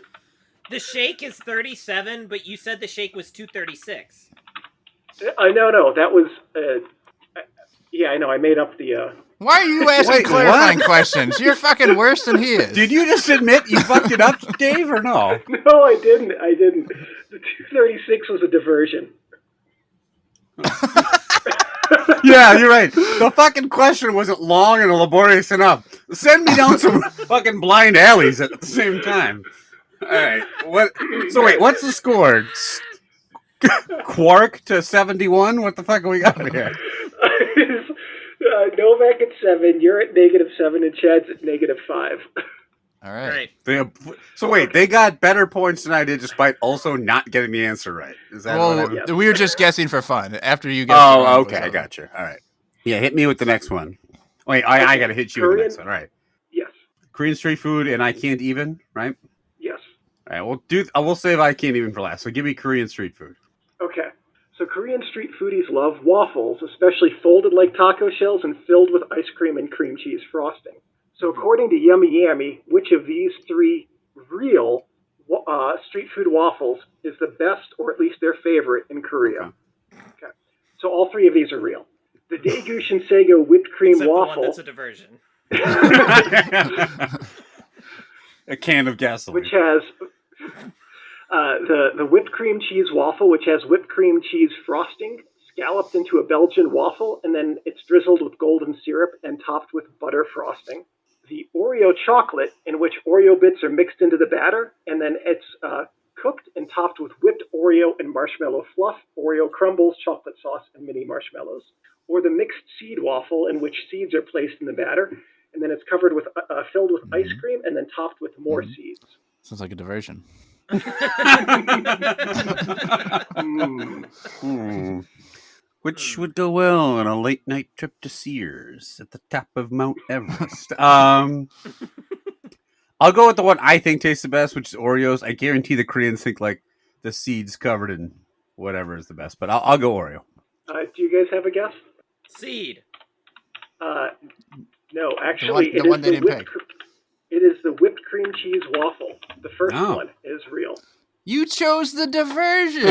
The shake is 37, but you said the shake was 236. No, that was. Yeah, I know. I made up the. Why are you asking Wait, clarifying what? questions? You're fucking worse than he is. Did you just admit you fucked it up, Dave, or no? No, I didn't. The 236 was a diversion. Yeah, you're right. The fucking question wasn't long and laborious enough. Send me down some fucking blind alleys at the same time. All right. What? So wait, what's the score? Quark to 71? What the fuck have we got here? Novak at 7, you're at -7, and Chad's at -5. All right. So wait, they got better points than I did, despite also not getting the answer right. Is that what Well, happened? we were just guessing for fun. After you guessed. Oh, okay, I got you. All right. Yeah, hit me with the next one. Wait, I got to hit you with the Korean- next one. All right. Yes. Korean street food, and I can't even, right? Yes. All right. I will save I can't even for last. So give me Korean street food. Okay. So Korean street foodies love waffles, especially folded like taco shells and filled with ice cream and cream cheese frosting. So according to Yummy Yammy, which of these three real street food waffles is the best, or at least their favorite, in Korea? Okay. So all three of these are real. The Daegu Shinsego whipped cream Except the one waffle, that's a diversion. A can of gasoline. which has the whipped cream cheese waffle, which has whipped cream cheese frosting, scalloped into a Belgian waffle, and then it's drizzled with golden syrup and topped with butter frosting. The Oreo chocolate, in which Oreo bits are mixed into the batter, and then it's cooked and topped with whipped Oreo and marshmallow fluff, Oreo crumbles, chocolate sauce, and mini marshmallows. Or the mixed seed waffle, in which seeds are placed in the batter, and then it's covered with filled with ice cream, and then topped with more seeds. Sounds like a diversion. Which would go well on a late night trip to Sears at the top of Mount Everest. I'll go with the one I think tastes the best, which is Oreos. I guarantee the Koreans think like the seeds covered in whatever is the best, but I'll go Oreo. Do you guys have a guess? Seed. No, actually, the one they didn't pick. It is the whipped cream cheese waffle. The first Oh. one is real. You chose the diversion.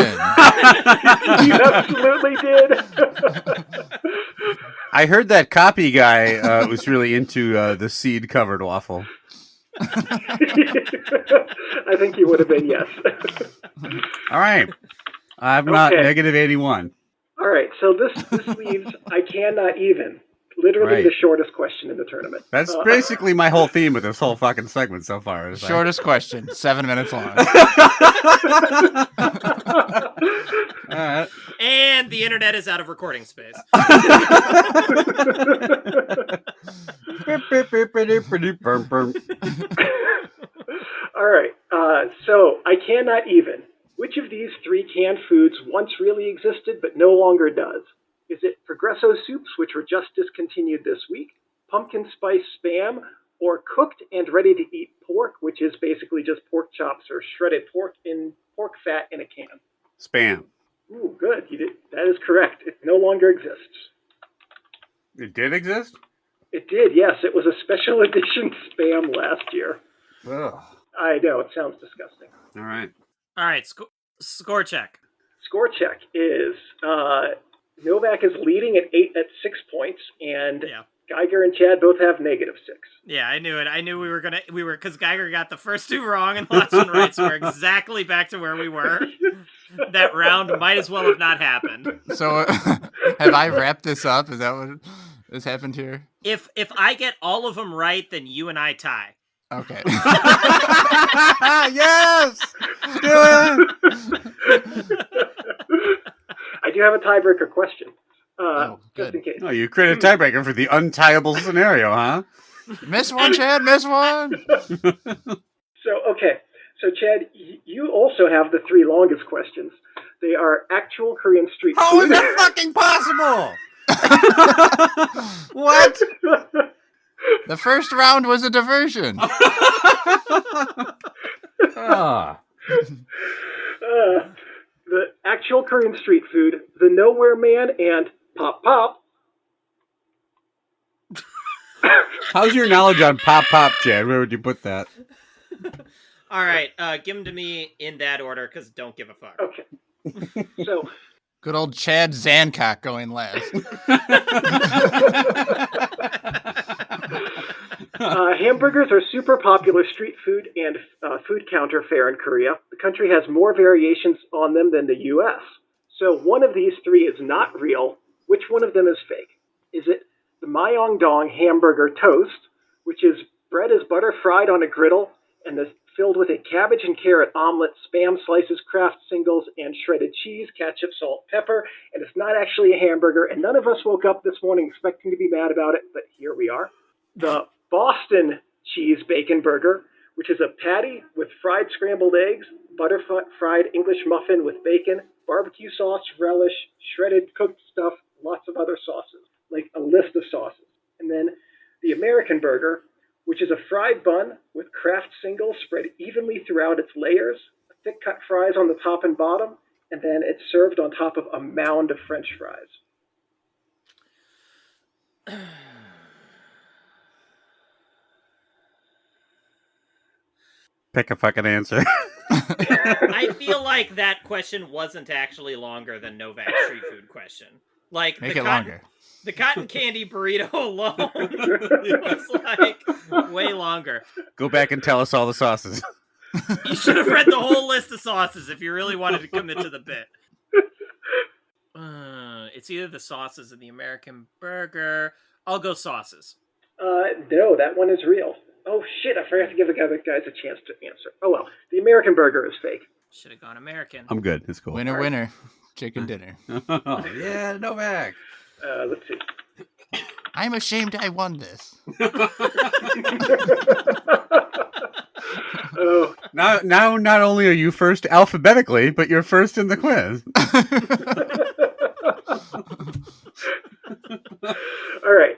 You absolutely did. I heard that copy guy was really into the seed covered waffle. I think you would have been, yes. All right. I'm not Okay. -81. All right, so this leaves I cannot even. Literally Right. the shortest question in the tournament. That's basically my whole theme with this whole fucking segment so far. Is like- Shortest question, 7 minutes long. All right. And the internet is out of recording space. All right, so I cannot even. Which of these three canned foods once really existed but no longer does? Is it Progresso soups, which were just discontinued this week, pumpkin spice spam, or cooked and ready-to-eat pork, which is basically just pork chops or shredded pork fat in a can? Spam. Ooh, good. You did. That is correct. It no longer exists. It did exist? It did, yes. It was a special edition spam last year. Ugh. I know, it sounds disgusting. All right. All right, score check. Score check is Novak is leading at 6 points, and Yeah. Geiger and Chad both have -6. Yeah, I knew it. I knew we were because Geiger got the first 2 wrong and the last one right, so we're exactly back to where we were. That round might as well have not happened. So, have I wrapped this up? Is that what has happened here? If I get all of them right, then you and I tie. Okay. Yes! Do it! I do have a tiebreaker question. Oh, just good. in case. Oh, you created a tiebreaker for the untieable scenario, huh? Miss one, Chad. Miss one. So Chad, you also have the 3 longest questions. They are actual Korean street How food. is that fucking possible? What? The first round was a diversion. Ah. The actual Korean street food, the Nowhere Man, and Pop Pop. How's your knowledge on Pop Pop, Chad? Where would you put that? All right, give them to me in that order, because don't give a fuck. Okay. So, Good old Chad Zancock going last. hamburgers are super popular street food and food counter fare in Korea. The country has more variations on them than the U.S. So one of these 3 is not real. Which one of them is fake? Is it the Myeongdong hamburger toast, which is bread is butter fried on a griddle and is filled with a cabbage and carrot omelet, spam slices, Kraft singles, and shredded cheese, ketchup, salt, pepper, and it's not actually a hamburger, and none of us woke up this morning expecting to be mad about it, but here we are. The Boston cheese bacon burger, which is a patty with fried scrambled eggs, butter fried English muffin with bacon, barbecue sauce, relish, shredded cooked stuff, lots of other sauces, like a list of sauces. And then the American burger, which is a fried bun with Kraft singles spread evenly throughout its layers, thick cut fries on the top and bottom, and then it's served on top of a mound of French fries. Pick a fucking answer. I feel like that question wasn't actually longer than Novak's street food question. Like Make it longer. The cotton candy burrito alone was like way longer. Go back and tell us all the sauces. You should have read the whole list of sauces if you really wanted to commit to the bit. It's either the sauces or the American burger. I'll go sauces. No, that one is real. Oh shit, I forgot to give the other guys a chance to answer. Oh well, the American burger is fake. Should have gone American. I'm good. It's cool. Winner, winner. Chicken dinner. Oh, yeah, Novak. Let's see. I'm ashamed I won this. Oh, Now, not only are you first alphabetically, but you're first in the quiz. all right.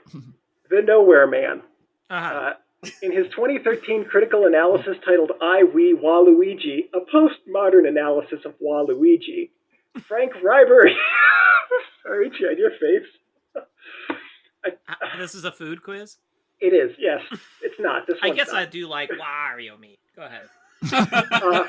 The Nowhere Man. Uh-huh. In his 2013 critical analysis titled I, We, Waluigi, a postmodern analysis of Waluigi, Frank Ribery... Sorry, Chad, your face. This is a food quiz? It is, yes. It's not. This I one's guess not. I do like Wario meat. Go ahead.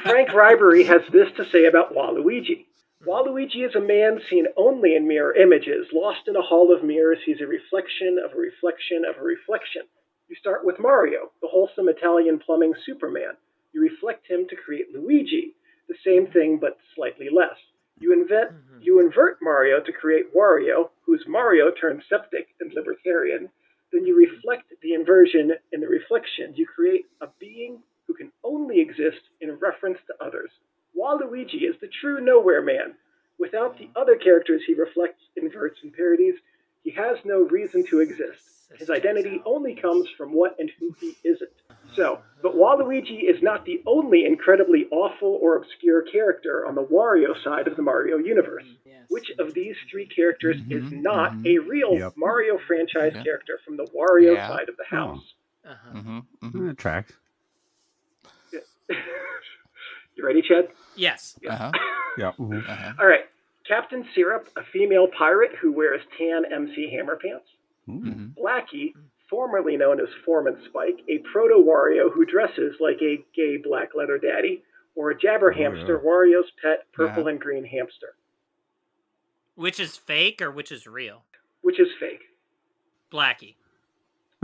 Frank Ribery has this to say about Waluigi. Waluigi is a man seen only in mirror images. Lost in a hall of mirrors, he's a reflection of a reflection of a reflection. You start with Mario, the wholesome Italian plumbing Superman. You reflect him to create Luigi, the same thing but slightly less. You invert Mario to create Wario, who's Mario turned septic and libertarian. Then you reflect the inversion in the reflection. You create a being who can only exist in reference to others. Waluigi is the true nowhere man. Without the other characters he reflects, inverts, and parodies, he has no reason to exist. His identity only comes from what and who he isn't. So, but Waluigi is not the only incredibly awful or obscure character on the Wario side of the Mario universe. Yes. Which of these 3 characters is not a real Mario franchise character from the Wario side of the house? It tracks. You ready, Chad? Yes. Uh-huh. Yeah. All right. Captain Syrup, a female pirate who wears tan MC Hammer pants. Blackie, formerly known as Foreman Spike, a proto-Wario who dresses like a gay black leather daddy, or a Jabber Hamster, Wario's pet purple and green hamster. Which is fake or which is real? Which is fake. Blackie.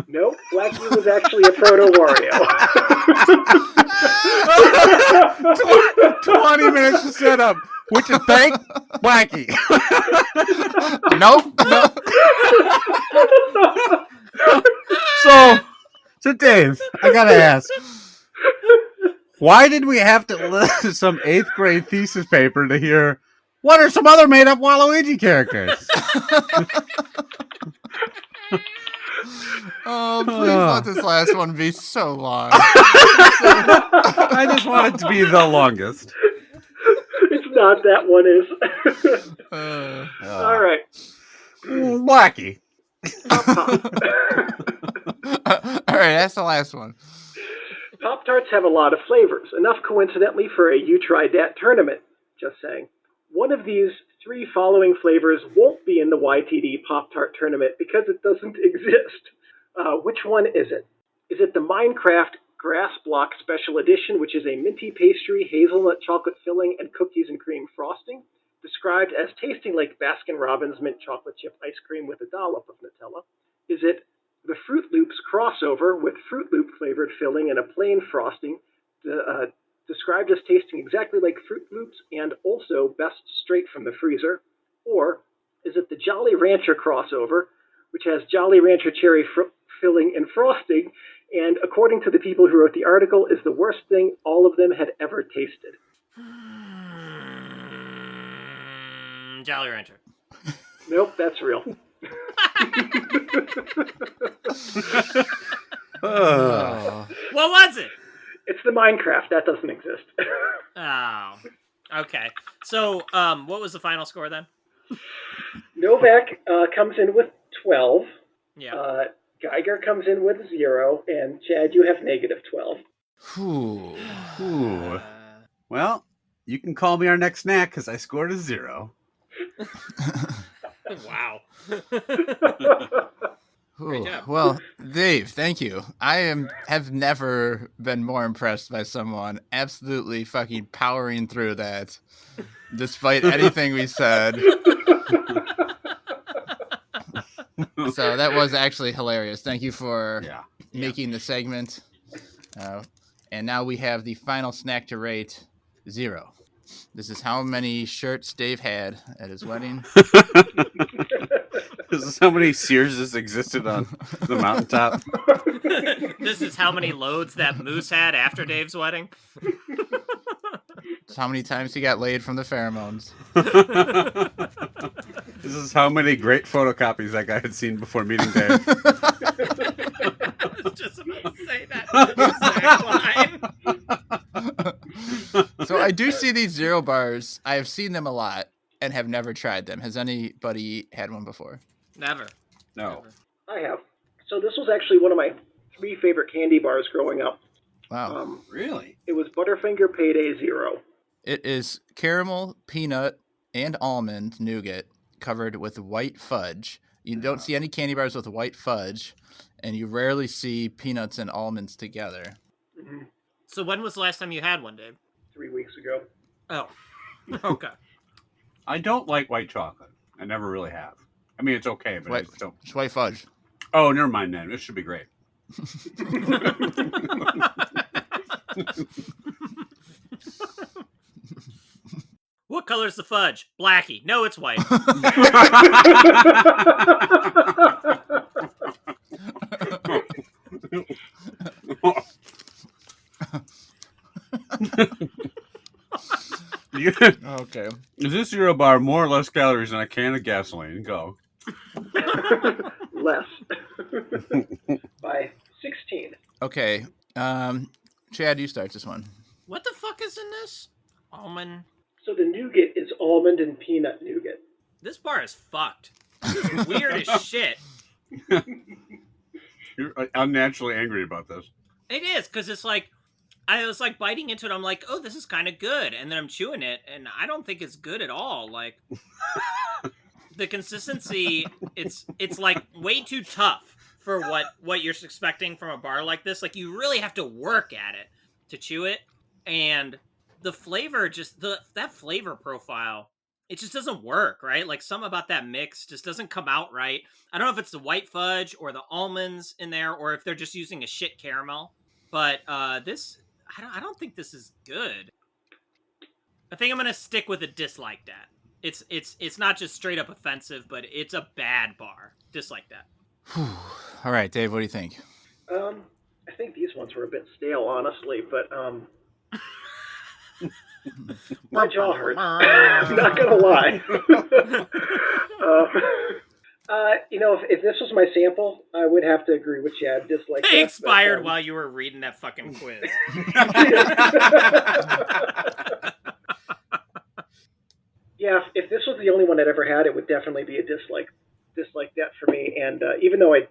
Nope, Blackie was actually a proto Wario. 20 minutes to set up, which is thank Blackie. Nope. So Dave, I gotta ask, why did we have to listen to some 8th grade thesis paper to hear what are some other made up Waluigi characters? Oh, please let this last one be so long. I just want it to be the longest. It's not, that one is. All right. Blackie. All right, that's the last one. Pop-Tarts have a lot of flavors, enough coincidentally for a You Tried Dat tournament. Just saying. One of these 3 following flavors won't be in the YTD Pop-Tart tournament because it doesn't exist. Which one is it? Is it the Minecraft Grass Block Special Edition, which is a minty pastry, hazelnut chocolate filling, and cookies and cream frosting, described as tasting like Baskin-Robbins mint chocolate chip ice cream with a dollop of Nutella? Is it the Fruit Loops crossover with Fruit Loop flavored filling and a plain frosting, described as tasting exactly like Fruit Loops and also best straight from the freezer? Or is it the Jolly Rancher crossover, which has Jolly Rancher cherry filling and frosting, and according to the people who wrote the article, is the worst thing all of them had ever tasted? Jolly Rancher. Nope, that's real. What was it? It's the Minecraft. That doesn't exist. Oh, okay. So, what was the final score then? Novak comes in with 12. Yeah. Geiger comes in with 0, and Chad, you have negative 12. Ooh. Well, you can call me our next snack because I scored a 0. Wow. Great job. Well, Dave, thank you. Have never been more impressed by someone absolutely fucking powering through that, despite anything we said. So that was actually hilarious. Thank you for making the segment. And now we have the final snack to rate, 0. This is how many shirts Dave had at his wedding. This is how many Searses existed on the mountaintop. This is how many loads that moose had after Dave's wedding. How many times he got laid from the pheromones. This is how many great photocopies that guy had seen before meeting Dave. I was just about to say that exact line. So I do see these 0 bars. I have seen them a lot and have never tried them. Has anybody had one before? Never. No. Never. I have. So this was actually one of my 3 favorite candy bars growing up. Wow. Really? It was Butterfinger Payday 0. It is caramel, peanut, and almond nougat covered with white fudge. You don't see any candy bars with white fudge, and you rarely see peanuts and almonds together. Mm-hmm. So when was the last time you had one, Dave? 3 weeks ago. Oh. Okay. I don't like white chocolate. I never really have. I mean, it's okay, but I just don't. It's white fudge. Oh, never mind then. This should be great. What color's the fudge? Blackie. No, it's white. Okay. Is this 0 bar more or less calories than a can of gasoline? Go. Less. By 16. Okay. Chad, you start this one. What the fuck is in this? Almond. So the nougat is almond and peanut nougat. This bar is fucked. This is weird as shit. You're unnaturally angry about this. It is, because it's like, I was like biting into it. I'm like, oh, this is kind of good. And then I'm chewing it, and I don't think it's good at all. Like, the consistency, it's like way too tough for what you're expecting from a bar like this. Like, you really have to work at it to chew it. And the flavor, just that flavor profile it just doesn't work, right? Like something about that mix just doesn't come out right. I don't know if it's the white fudge or the almonds in there, or if they're just using a shit caramel. But this, I don't think this is good. I think I'm gonna stick with a dislike that. It's not just straight up offensive, but it's a bad bar. Dislike that. All right, Dave, what do you think? I think these ones were a bit stale, honestly, but my jaw hurts. I'm not gonna lie. If this was my sample, I would have to agree with Chad. Dislike They that, expired but, while you were reading that fucking quiz. Yeah, if this was the only one I'd ever had, it would definitely be a dislike that for me. And even though I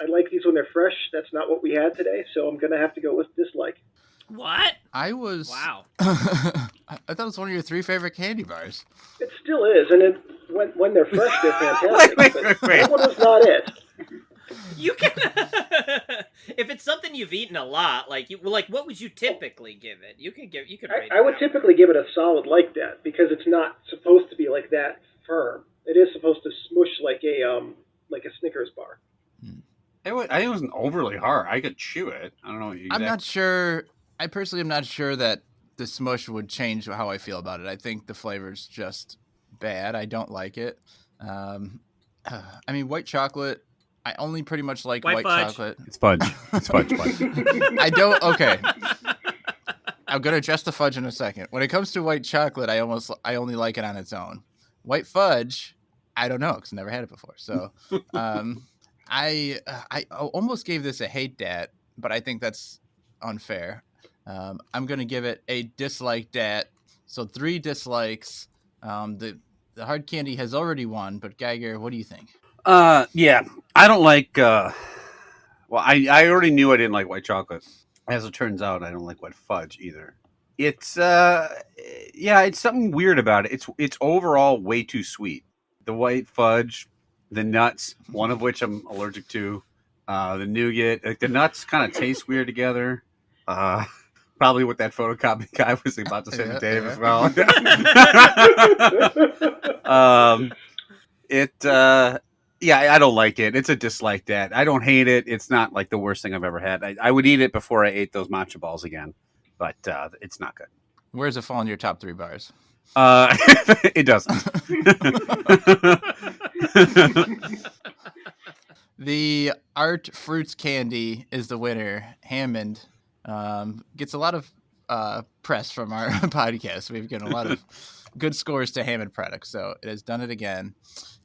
like these when they're fresh, that's not what we had today, so I'm gonna have to go with dislike. What? I was. Wow. I thought it was one of your 3 favorite candy bars. It still is, and when they're fresh, they're fantastic. Wait. But that one was not it. You can, if it's something you've eaten a lot, like what would you typically give it? You could rate I would typically give it a solid like that because it's not supposed to be like that firm. It is supposed to smush like a Snickers bar. It wasn't overly hard. I could chew it. I don't know. I'm not sure. I personally am not sure that the smush would change how I feel about it. I think the flavor's just bad. I don't like it. I mean, white chocolate. I only pretty much like white chocolate. It's fudge. It's fudge. I don't. Okay. I'm gonna address the fudge in a second. When it comes to white chocolate, I only like it on its own. White fudge, I don't know because I never had it before. So, I almost gave this a hate dat, but I think that's unfair. I'm gonna give it a dislike dat. So 3 dislikes. The hard candy has already won, but Geiger, what do you think? Yeah, I don't like. Well, I already knew I didn't like white chocolate. As it turns out, I don't like white fudge either. It's it's something weird about it. It's overall way too sweet. The white fudge, the nuts, one of which I'm allergic to, the nougat, like the nuts kind of taste weird together. Probably what that photocopy guy was about to say to Dave as well. I don't like it. It's a dislike that. I don't hate it. It's not like the worst thing I've ever had. I would eat it before I ate those matcha balls again, but it's not good. Where does it fall in your top 3 bars? It doesn't. The Art Fruits Candy is the winner. Hammond gets a lot of press from our podcast. We've given a lot of good scores to Hammond products, so it has done it again.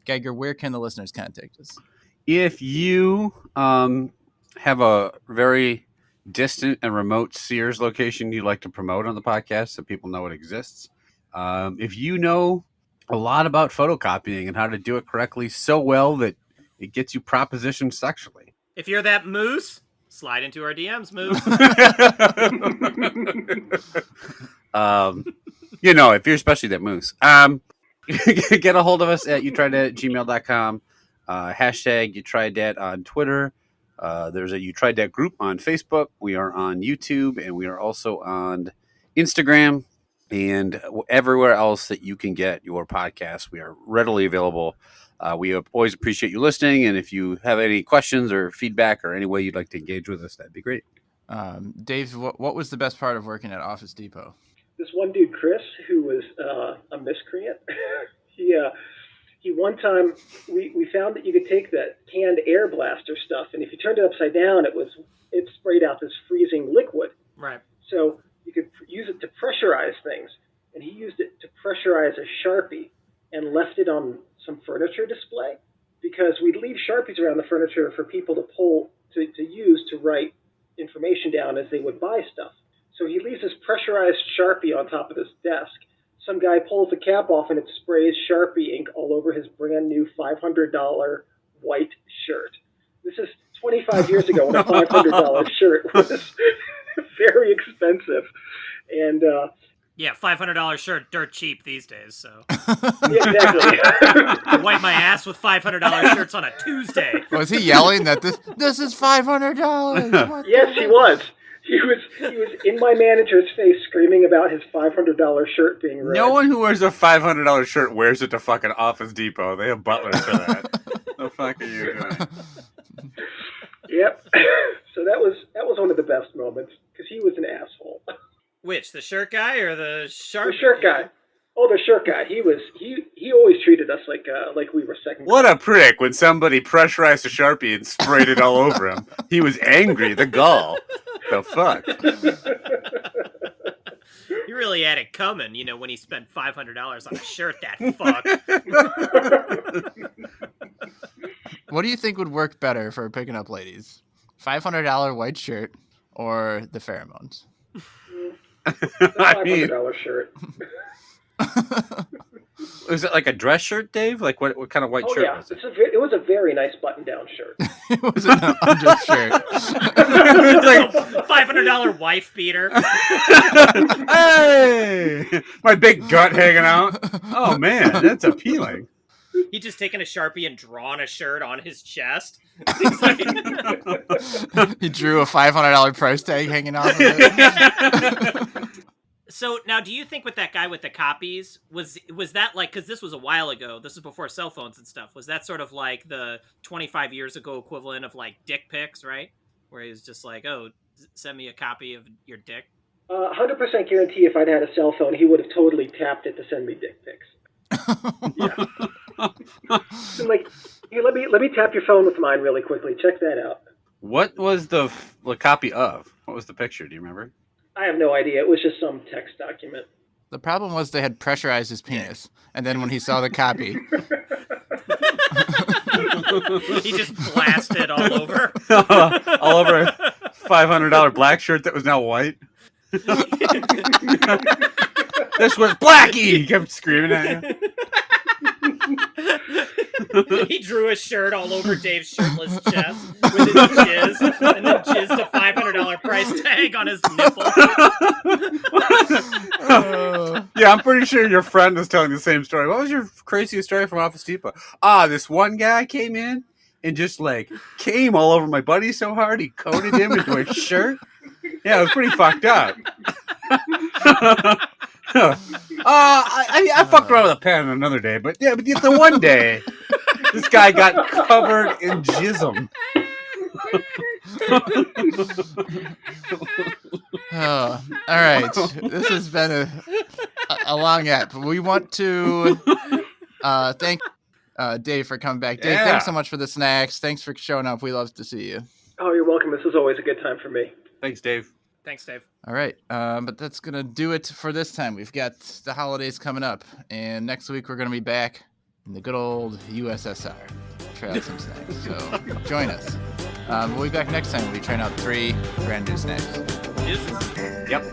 Geiger, where can the listeners contact us? If you have a very distant and remote Sears location you'd like to promote on the podcast so people know it exists, if you know a lot about photocopying and how to do it correctly so well that it gets you propositioned sexually. If you're that moose, slide into our DMs, moose. If you're especially that moose. Get a hold of us at youtrieddat@gmail.com. Hashtag You Tried Dat on Twitter. There's a You Tried Dat group on Facebook. We are on YouTube, and we are also on Instagram and everywhere else that you can get your podcast. We are readily available. We always appreciate you listening, and if you have any questions or feedback or any way you'd like to engage with us, that'd be great. Dave, what was the best part of working at Office Depot? This one dude, Chris, who was a miscreant, he one time we found that you could take that canned air blaster stuff, and if you turned it upside down, it sprayed out this freezing liquid. Right. So you could use it to pressurize things, and he used it to pressurize a Sharpie and left it on some furniture display because we'd leave Sharpies around the furniture for people to use to write information down as they would buy stuff. So he leaves this pressurized Sharpie on top of his desk. Some guy pulls the cap off and it sprays Sharpie ink all over his brand new $500 white shirt. This is 25 years ago when a $500 shirt was very expensive. And yeah, $500 shirt, dirt cheap these days. So yeah, exactly. I wipe my ass with $500 shirts on a Tuesday. Was he yelling that this is $500? Yes, he was. He was in my manager's face screaming about his $500 shirt being red. No one who wears a $500 shirt wears it to fucking Office Depot. They have butlers for that. The fuck are you doing? Yep. So that was one of the best moments because he was an asshole. Which, the shirt guy or the sharp? The shirt guy. Oh, the shirt guy. He always treated us like we were second. What a prick when somebody pressurized a Sharpie and sprayed it all over him. He was angry, the gall. The fuck? He really had it coming, when he spent $500 on a shirt, that fuck. What do you think would work better for picking up ladies? $500 white shirt or the pheromones? $500 shirt. Was it like a dress shirt, Dave? Like what kind of white shirt was it? It was a very nice button-down shirt. It was an undershirt. It's like $500 wife beater. Hey! My big gut hanging out. Oh, man, that's appealing. He just taken a Sharpie and drawn a shirt on his chest. He's like... He drew a $500 price tag hanging off of it. So now, do you think with that guy with the copies, was that like, because this was a while ago, this was before cell phones and stuff, was that sort of like the 25 years ago equivalent of like dick pics, right? Where he was just like, oh, send me a copy of your dick? 100% guarantee if I'd had a cell phone, he would have totally tapped it to send me dick pics. Yeah. So like, here, let me tap your phone with mine really quickly. Check that out. What was the copy of? What was the picture? Do you remember? I have no idea. It was just some text document. The problem was they had pressurized his penis, and then when he saw the copy, he just blasted all over. All over a $500 black shirt that was now white. This was Blackie! He kept screaming at you. He drew a shirt all over Dave's shirtless chest with his jizz, and then jizzed a $500 price tag on his nipple. Yeah, I'm pretty sure your friend was telling the same story. What was your craziest story from Office Depot? This one guy came in and just came all over my buddy so hard he coated him into a shirt. Yeah, it was pretty fucked up. I fucked around with a pen another day, but the one day, this guy got covered in jism. all right. This has been a long ep. We want to thank Dave for coming back. Dave, thanks so much for the snacks. Thanks for showing up. We love to see you. Oh, you're welcome. This is always a good time for me. Thanks, Dave. Thanks, Dave. All right, but that's going to do it for this time. We've got the holidays coming up, and next week we're going to be back in the good old USSR. Try out some snacks, so join us. We'll be back next time. We'll be trying out 3 brand new snacks. Deuces. Yep.